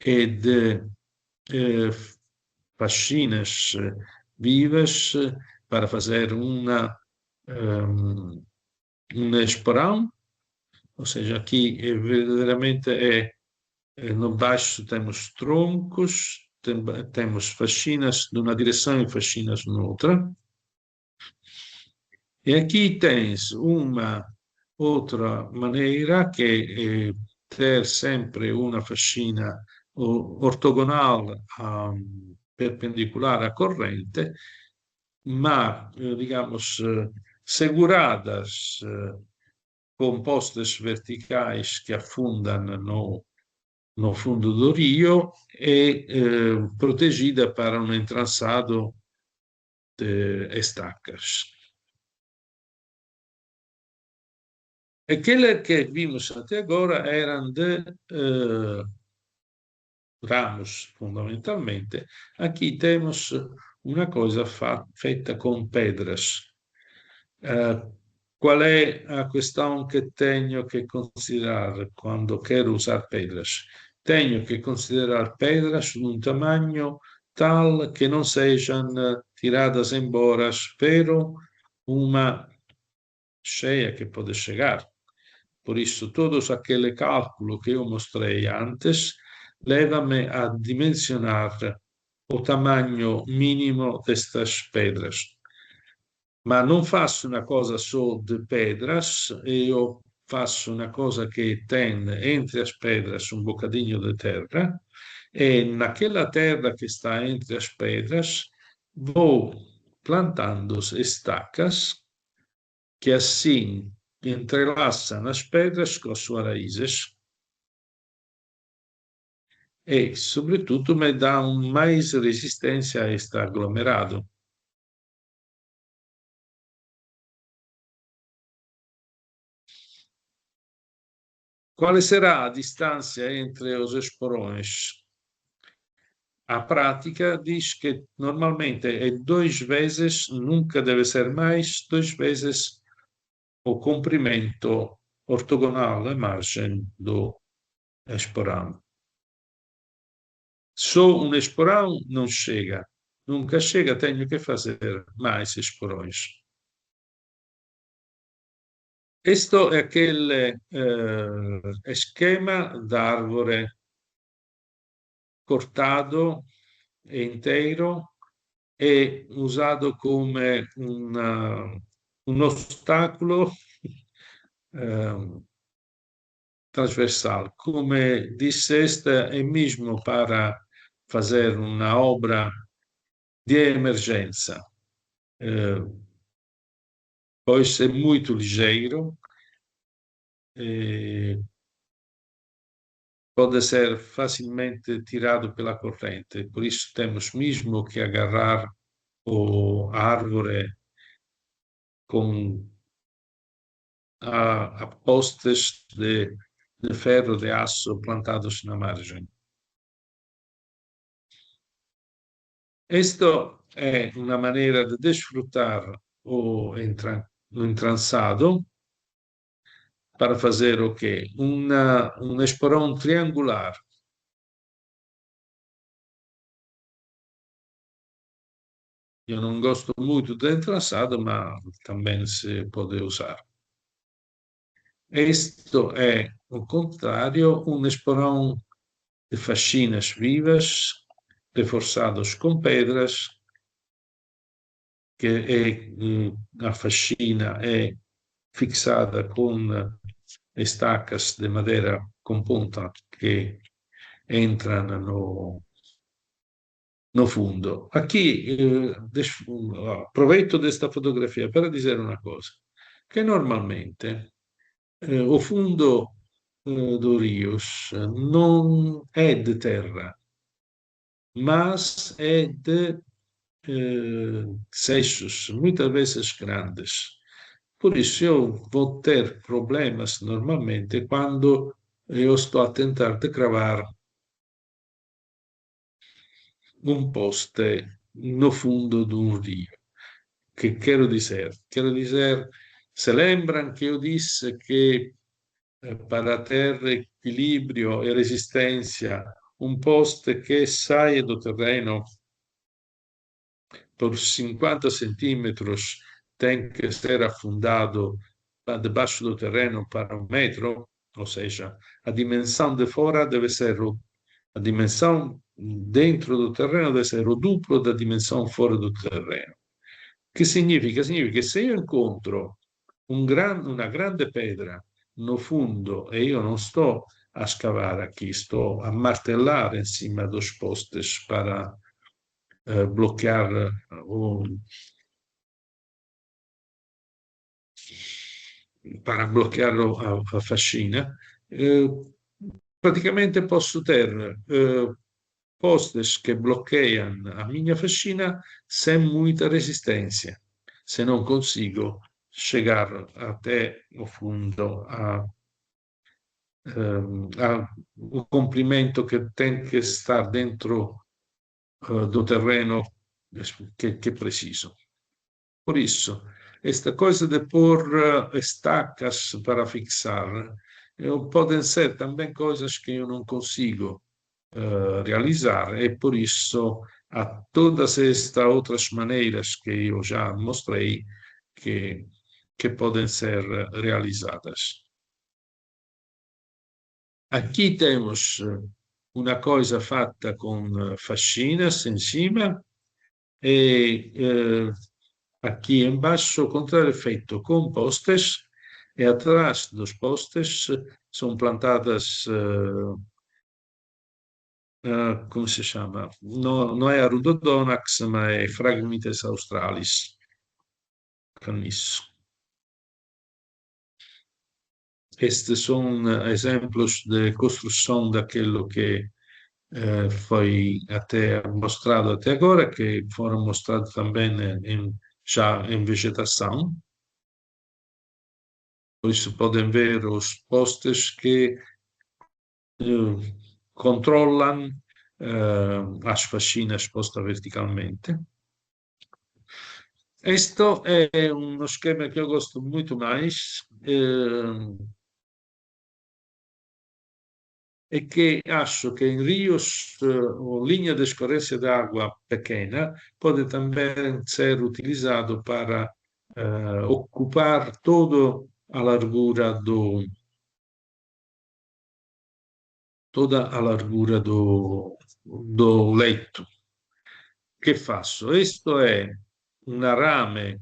e de faxinas vivas para fazer um esporão. Ou seja, aqui verdadeiramente no baixo temos troncos, temos faxinas numa direção e faxinas noutra. E aqui tens uma outra maneira que é ter sempre uma faxina ortogonal perpendicular à corrente, ma, digamos, seguradas com postes verticais que afundam no fundo do rio e protegida para um entrançado de estacas. Aquelas que vimos até agora eram de ramos, fundamentalmente. Aqui temos uma coisa feita com pedras. Qual é a questão que tenho que considerar quando quero usar pedras? Tenho que considerar pedras num tamanho tal que não sejam tiradas embora pero uma cheia que pode chegar. Por isso, todos aquele cálculo que eu mostrei antes leva-me a dimensionar o tamanho mínimo destas pedras. Ma non faço una cosa só de pedras, eu faço uma coisa que tem entre as pedras um bocadinho de terra, e naquela terra que está entre as pedras vou plantando estacas que assim entrelaçam as pedras com as suas raízes e, sobretudo, me dão mais resistência a este aglomerado. Qual será a distância entre os esporões? A prática diz que normalmente é 2 vezes, nunca deve ser mais, 2 vezes o comprimento ortogonal da margem do esporão. Só um esporão não chega. Nunca chega, tenho que fazer mais esporões. Este é aquele esquema da árvore cortado inteiro e usado como um obstáculo transversal. Como disse, esta é mesmo para fazer uma obra de emergência, pois é muito ligeiro, pode ser facilmente tirado pela corrente, por isso temos mesmo que agarrar a árvore a postes de ferro, de aço plantados na margem. Isto é uma maneira de desfrutar o entrançado para fazer o quê? Um esporão triangular. Eu não gosto muito do entrançado, mas também se pode usar. Isto é, ao contrário, um esporão de faxinas vivas, reforçados com pedras, a faxina é fixada com estacas de madeira com ponta que entram no fundo. Aqui aproveito desta fotografia para dizer uma coisa, que normalmente o fundo do rios não é de terra, mas é de seixos, muitas vezes grandes. Por isso eu vou ter problemas normalmente quando eu estou a tentar de cravar um poste no fundo de um rio. Que quero dizer? Quero dizer, se lembram que eu disse que para ter equilíbrio e resistência, um poste que sai do terreno por 50 centímetros tem que ser afundado debaixo do terreno para 1 metro, ou seja, a dimensão de fora deve ser a dimensão dentro do terreno deve ser o duplo da dimensão fora do terreno. Que significa? Significa che se io incontro una grande pedra no fundo e io non sto a scavare aqui, sto a martellare in cima dos postes para bloquear a faxina, praticamente posso ter postes que bloqueiam a minha faxina sem muita resistência, se não consigo chegar até o fundo o comprimento que tem que estar dentro do terreno que preciso. Por isso, esta coisa de pôr estacas para fixar podem ser também coisas que eu não consigo realizar, e por isso há todas estas outras maneiras que eu já mostrei que podem ser realizadas. Aqui temos uma coisa fatta com faxinas em cima e aqui embaixo o contrário é feito com postes, e atrás dos postes são plantadas come si chiama? Non è Arundodontax, ma è Phragmites australis. Canis. Estes são exemplos de construção daquilo que foi mostrado até agora, que foram mostrados também já em vegetação. Por isso podem ver os postes que controlam as faxinas postas verticalmente. Questo è uno schema che eu gosto muito mais e que acho que em rios ou linha de escorrência de água pequena pode também ser utilizado para ocupar toda a largura do leito. Che faccio? Questo è una rame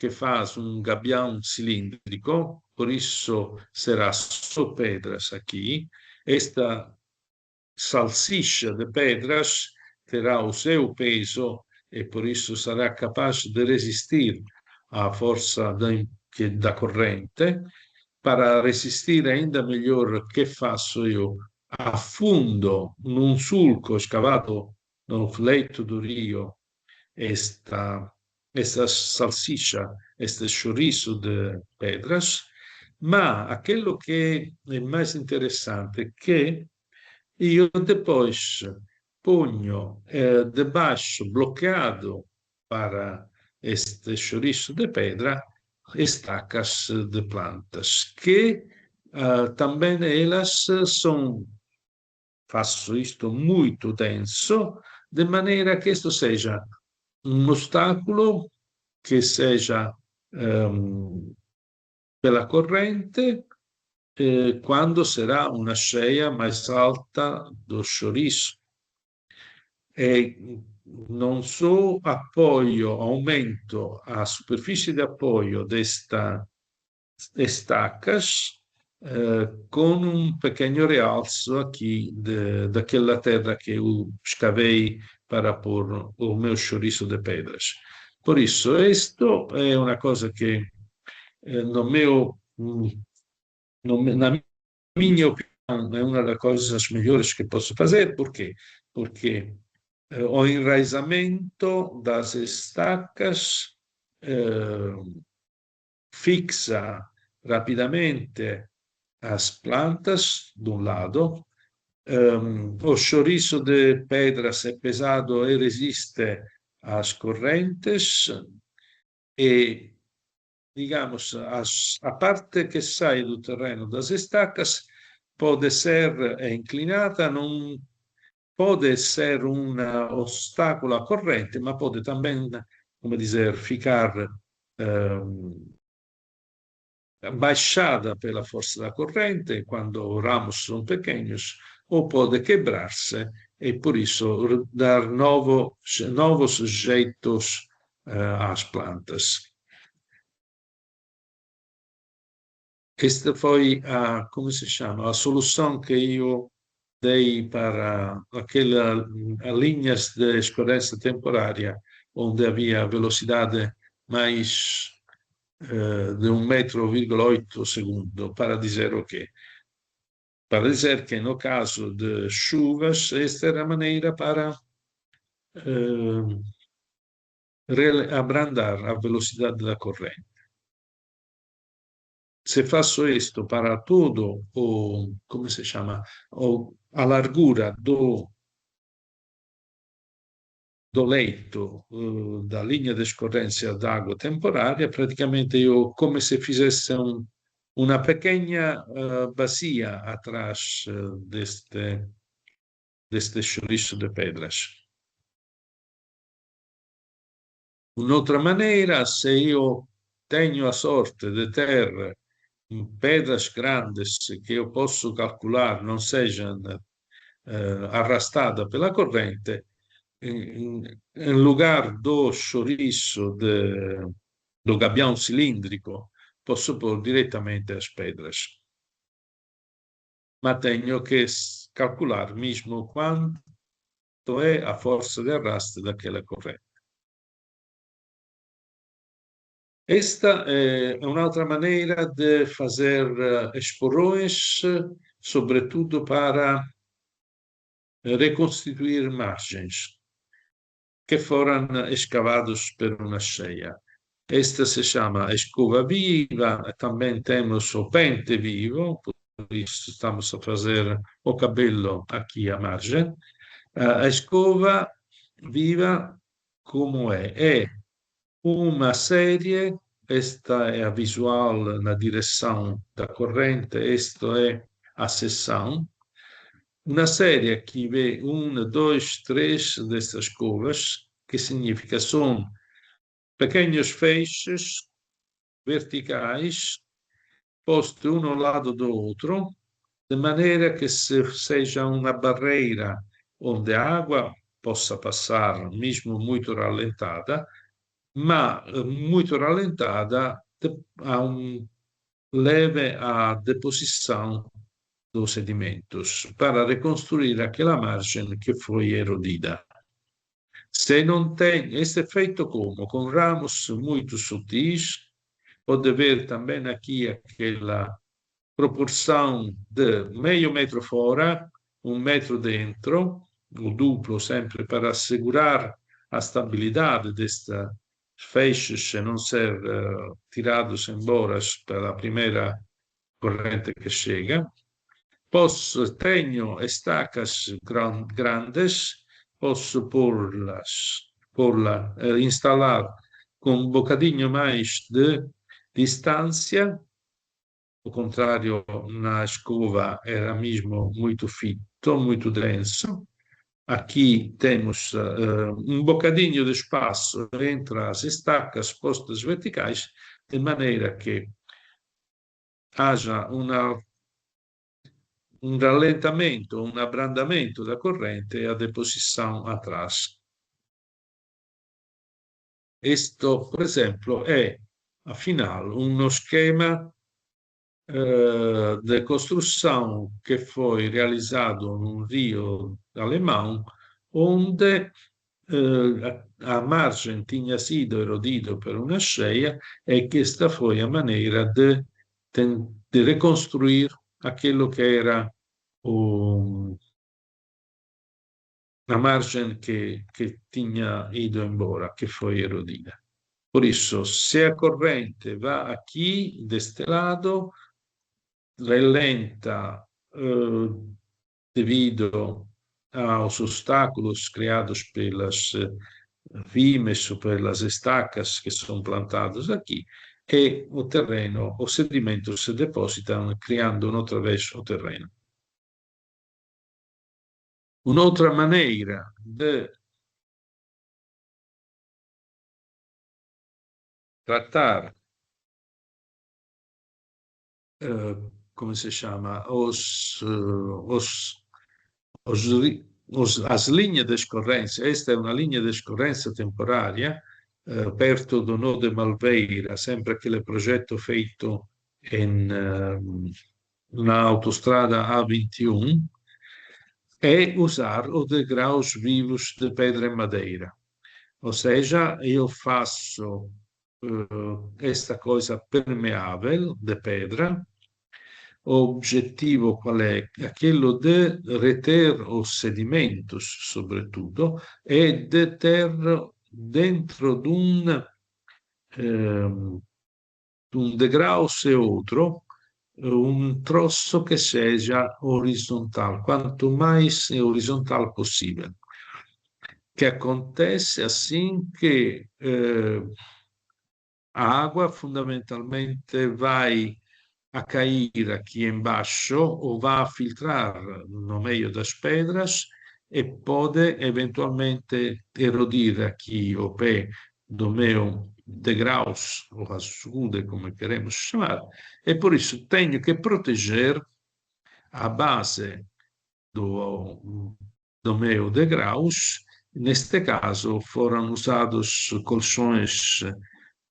que faz um gabião cilíndrico, por isso será só pedras aqui. Esta salsicha de pedras terá o seu peso e por isso será capaz de resistir à força da corrente. Para resistir ainda melhor, que faço eu? Affundo num sulco scavato no leito do rio esta salsicha, este chouriço de pedras, ma aquilo que é mais interessante é que io depois ponho debaixo, bloqueado para este chouriço de pedra, estacas de plantas, que também elas são, faço isto muito denso, de maneira que isto seja um obstáculo que seja pela corrente quando será uma cheia mais alta do chouriço. E non só apoio, aumento a superfície de apoio desta estacas com um pequeno realço aqui daquela terra que eu escavei para pôr o meu chouriço de pedras. Por isso, isto é uma coisa que na minha opinião, é uma das coisas melhores que posso fazer. Por quê? Porque o enraizamento das estacas fixa rapidamente as plantas de um lado, o chouriço de pedras é pesado e resiste às correntes e, digamos, a parte que sai do terreno das estacas pode ser inclinada, não pode ser um obstáculo à corrente, mas pode também, como dizer, ficar baixada pela força da corrente quando os ramos são pequenos, ou pode quebrar-se e, por isso, dar novos jeitos às plantas. Esta foi como se chama, a solução que eu dei para aquelas linhas de escorrência temporária, onde havia velocidade mais de 1,8 segundo, para dizer o quê? Para dizer que, no caso de chuvas, esta era a maneira para abrandar a velocidade da corrente. Se faço isto para tudo, como se chama, a largura do leito, da linha de escorrência d'água temporária, praticamente eu, como se fizesse uma pequena bacia atrás deste chouriço de pedras. Un'altra maneira, se io tenho a sorte de ter pedras grandes que eu posso calcular não sejam arrastadas pela corrente, em lugar do chouriço do gabião cilíndrico, posso pôr diretamente as pedras. Mas tenho que calcular mesmo quanto é a força de arrasto daquela corrente. Esta é un'altra maneira de fazer esporrões, sobretudo para reconstituir margens que foram escavados por uma cheia. Esta se chama escova viva, também temos o pente vivo, por isso estamos a fazer o cabelo aqui à margem. A escova viva, como é? É uma série, esta é a visual na direção da corrente, esta é a seção. Uma série que vê 1, 2, 3 destas escovas, que significa são pequenos feixes verticais postos um ao lado do outro, de maneira que seja uma barreira onde a água possa passar, mesmo muito ralentada, mas muito ralentada, a leve a deposição dos sedimentos para reconstruir aquela margem que foi erodida. Se não tem, este feito como? Com ramos muito sutis, pode ver também aqui aquela proporção de meio metro fora, 1 metro dentro, o duplo sempre para assegurar a estabilidade destes feixes e não ser tirados embora pela primeira corrente que chega. Tenho estacas grandes, posso instalar com um bocadinho mais de distância. Ao contrário, na escova era mesmo muito fito, muito denso. Aqui temos um bocadinho de espaço entre as estacas postas verticais, de maneira que haja um rallentamento, um abrandamento da corrente e a deposição atrás. Isto, por exemplo, é, afinal, um esquema de construção que foi realizado no Rio Alemão, onde a margem tinha sido erodida por uma cheia e que esta foi a maneira de reconstruir aquilo que era a margem que tinha ido embora, que foi erodida. Por isso, se a corrente va aqui, deste lado, rallenta devido aos obstáculos criados pelas vimes ou pelas estacas que são plantadas aqui, e o terreno, os sedimentos se depositam, criando outra vez o terreno. Un'altra maneira de tratar, come si chiama, as linhas de escorrência. Esta é uma linha de escorrência temporária, perto do nó de Malveira, sempre aquele progetto feito na autostrada A21, é usar os degraus vivos de pedra e madeira. Ou seja, eu faço esta coisa permeável de pedra. O objetivo qual é? Aquilo de reter os sedimentos, sobretudo, e de ter dentro de um degrau se outro, um troço que seja horizontal, quanto mais horizontal possível. Que acontece assim que a água fundamentalmente vai a cair aqui embaixo ou vai a filtrar no meio das pedras e pode eventualmente erodir aqui o pé do meu degraus, ou açude, como queremos chamar, e por isso tenho que proteger a base do meu degraus. Neste caso, foram usados colchões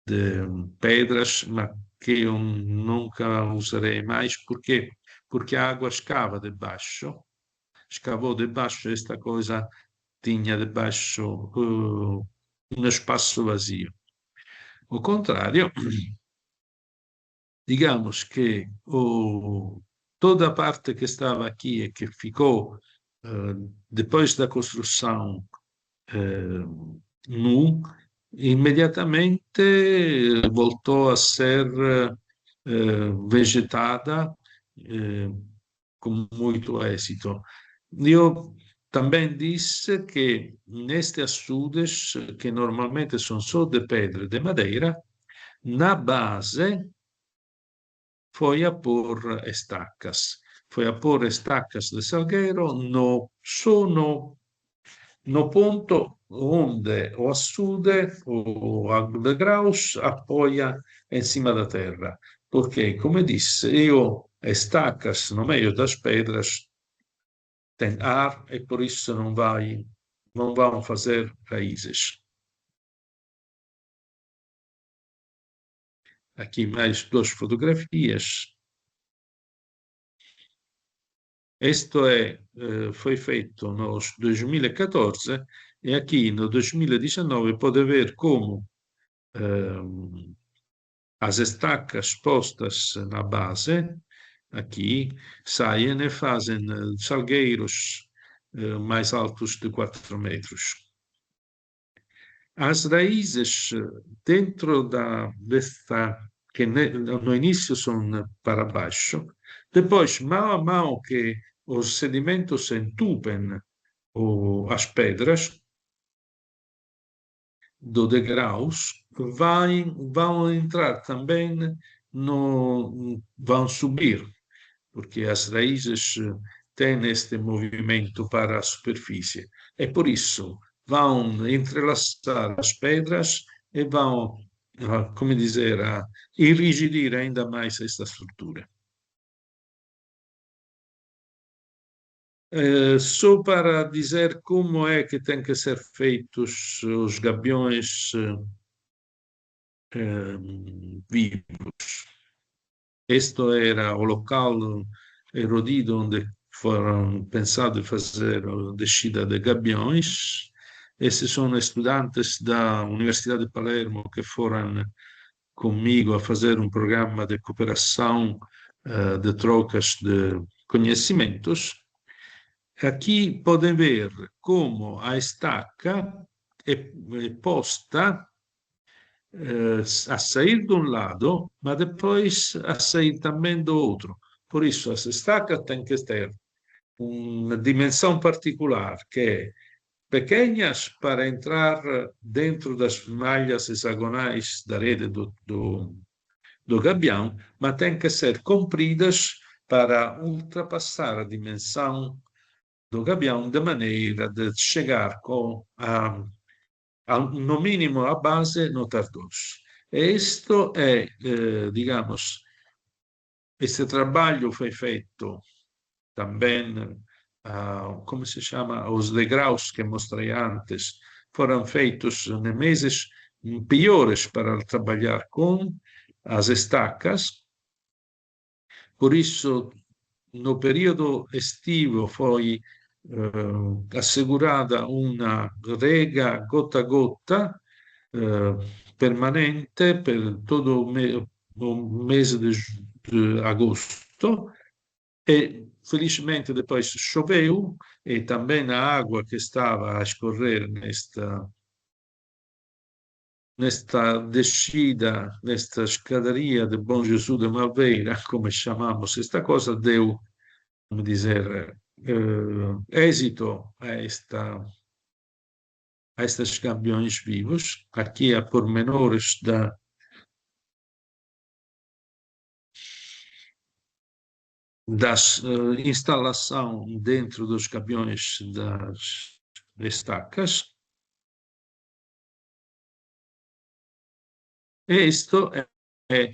de pedras, mas que eu nunca usarei mais, porque a água escavou debaixo, esta coisa tinha debaixo um espaço vazio. Ao contrário, digamos que toda a parte que estava aqui e que ficou depois da construção nu, imediatamente voltou a ser vegetada com muito êxito. Eu também disse que nestes açudes, que normalmente são só de pedra e de madeira, na base foi a pôr estacas. Foi a pôr estacas de salgueiro só no ponto onde o açude, o degraus, apoia em cima da terra. Porque, como disse, estacas no meio das pedras tem ar e por isso não vão fazer raízes. aqui mais duas fotografias. Isto foi feito no 2014 e aqui no 2019 pode ver como as estacas postas na base, aqui, saem e fazem salgueiros mais altos de 4 metros. As raízes dentro desta, que no início são para baixo, depois, mão a mão que os sedimentos se entupem as pedras do degraus, vão entrar também, vão subir, porque as raízes têm este movimento para a superfície. E por isso vão entrelaçar as pedras e vão, como dizer, irrigidir ainda mais esta estrutura. Só para dizer como é que têm que ser feitos os gabiões vivos. Este era o local erodido onde foram pensados fazer a descida de gabiões. Esses são estudantes da Universidade de Palermo que foram comigo a fazer um programa de cooperação, de trocas de conhecimentos. Aqui podem ver como a estaca é posta a sair de um lado, mas depois a sair também do outro. Por isso, as estacas têm que ter uma dimensão particular, que é pequenas para entrar dentro das malhas hexagonais da rede do gabião, mas têm que ser compridas para ultrapassar a dimensão do gabião, de maneira de chegar no mínimo a base notar 2. Isto é, digamos, este trabalho foi feito também, como se chama, os degraus que mostrei antes, foram feitos em meses piores para trabalhar com as estacas. Por isso, no período estivo foi assegurada uma rega gota a gota permanente per todo o mese de agosto e felizmente depois choveu e também a água que estava a escorrer nesta descida, nesta escadaria de Bom Jesus de Malveira, como chamamos esta coisa, deu, como dizer, êxito a estes gabiões vivos. Aqui há pormenores da instalação dentro dos gabiões das estacas. E isto é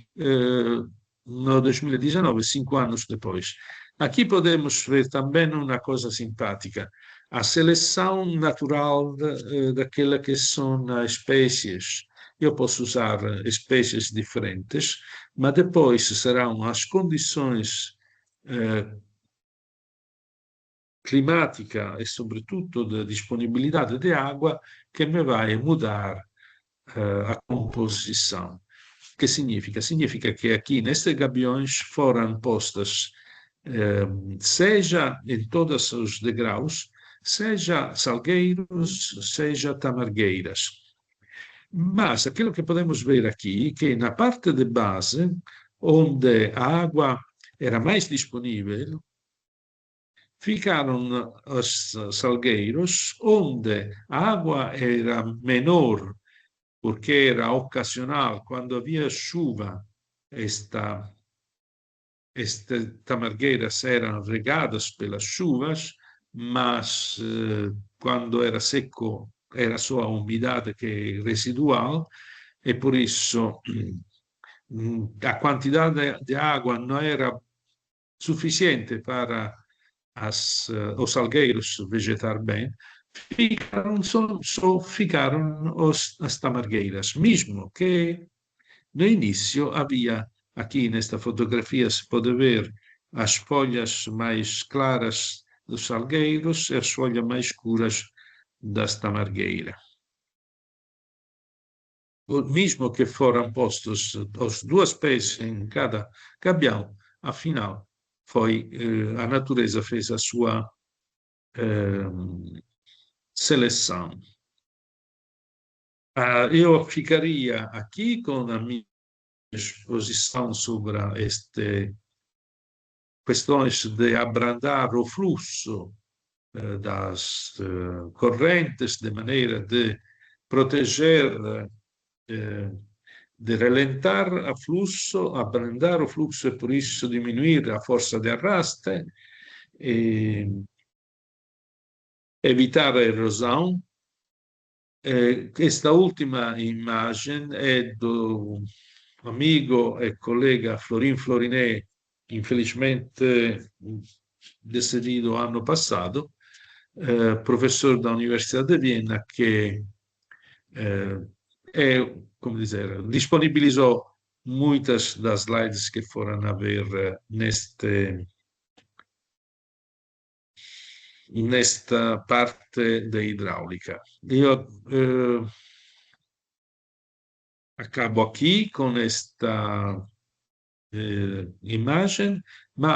no 2019, 5 anos depois. Aqui podemos ver também uma coisa simpática, a seleção natural daquela que são as espécies. Eu posso usar espécies diferentes, mas depois serão as condições climáticas e, sobretudo, da disponibilidade de água que me vai mudar a composição. O que significa? Significa que aqui, nestes gabiões, foram postas, seja em todos os degraus, seja salgueiros, seja tamargueiras. Mas aquilo que podemos ver aqui, que na parte de base, onde a água era mais disponível, ficaram os salgueiros, onde a água era menor, porque era ocasional, quando havia chuva, estas tamargueiras eram regadas pelas chuvas, mas quando era seco era só a umidade que é residual, e por isso a quantidade de água não era suficiente para os salgueiros vegetar bem, só ficaram as tamargueiras, mesmo que No início havia, aqui nesta fotografia se pode ver as folhas mais claras dos salgueiros e as folhas mais escuras das tamargueiras. Mesmo que foram postos os dois pés em cada gabião, afinal, a natureza fez a sua seleção. Eu ficaria aqui com a minha exposição sobre estas questões de abrandar o fluxo das correntes, de maneira de proteger, de relentar o fluxo, abrandar o fluxo e por isso diminuir a força de arraste, evitar a erosão. Esta última imagem é do amigo e colega Florin Florinet, infelizmente decedido ano passado, professor da Universidade de Viena, que como dizer, disponibilizou muitas das slides que foram a ver nesta parte da hidráulica. Eu acabo aqui com esta imagem, mas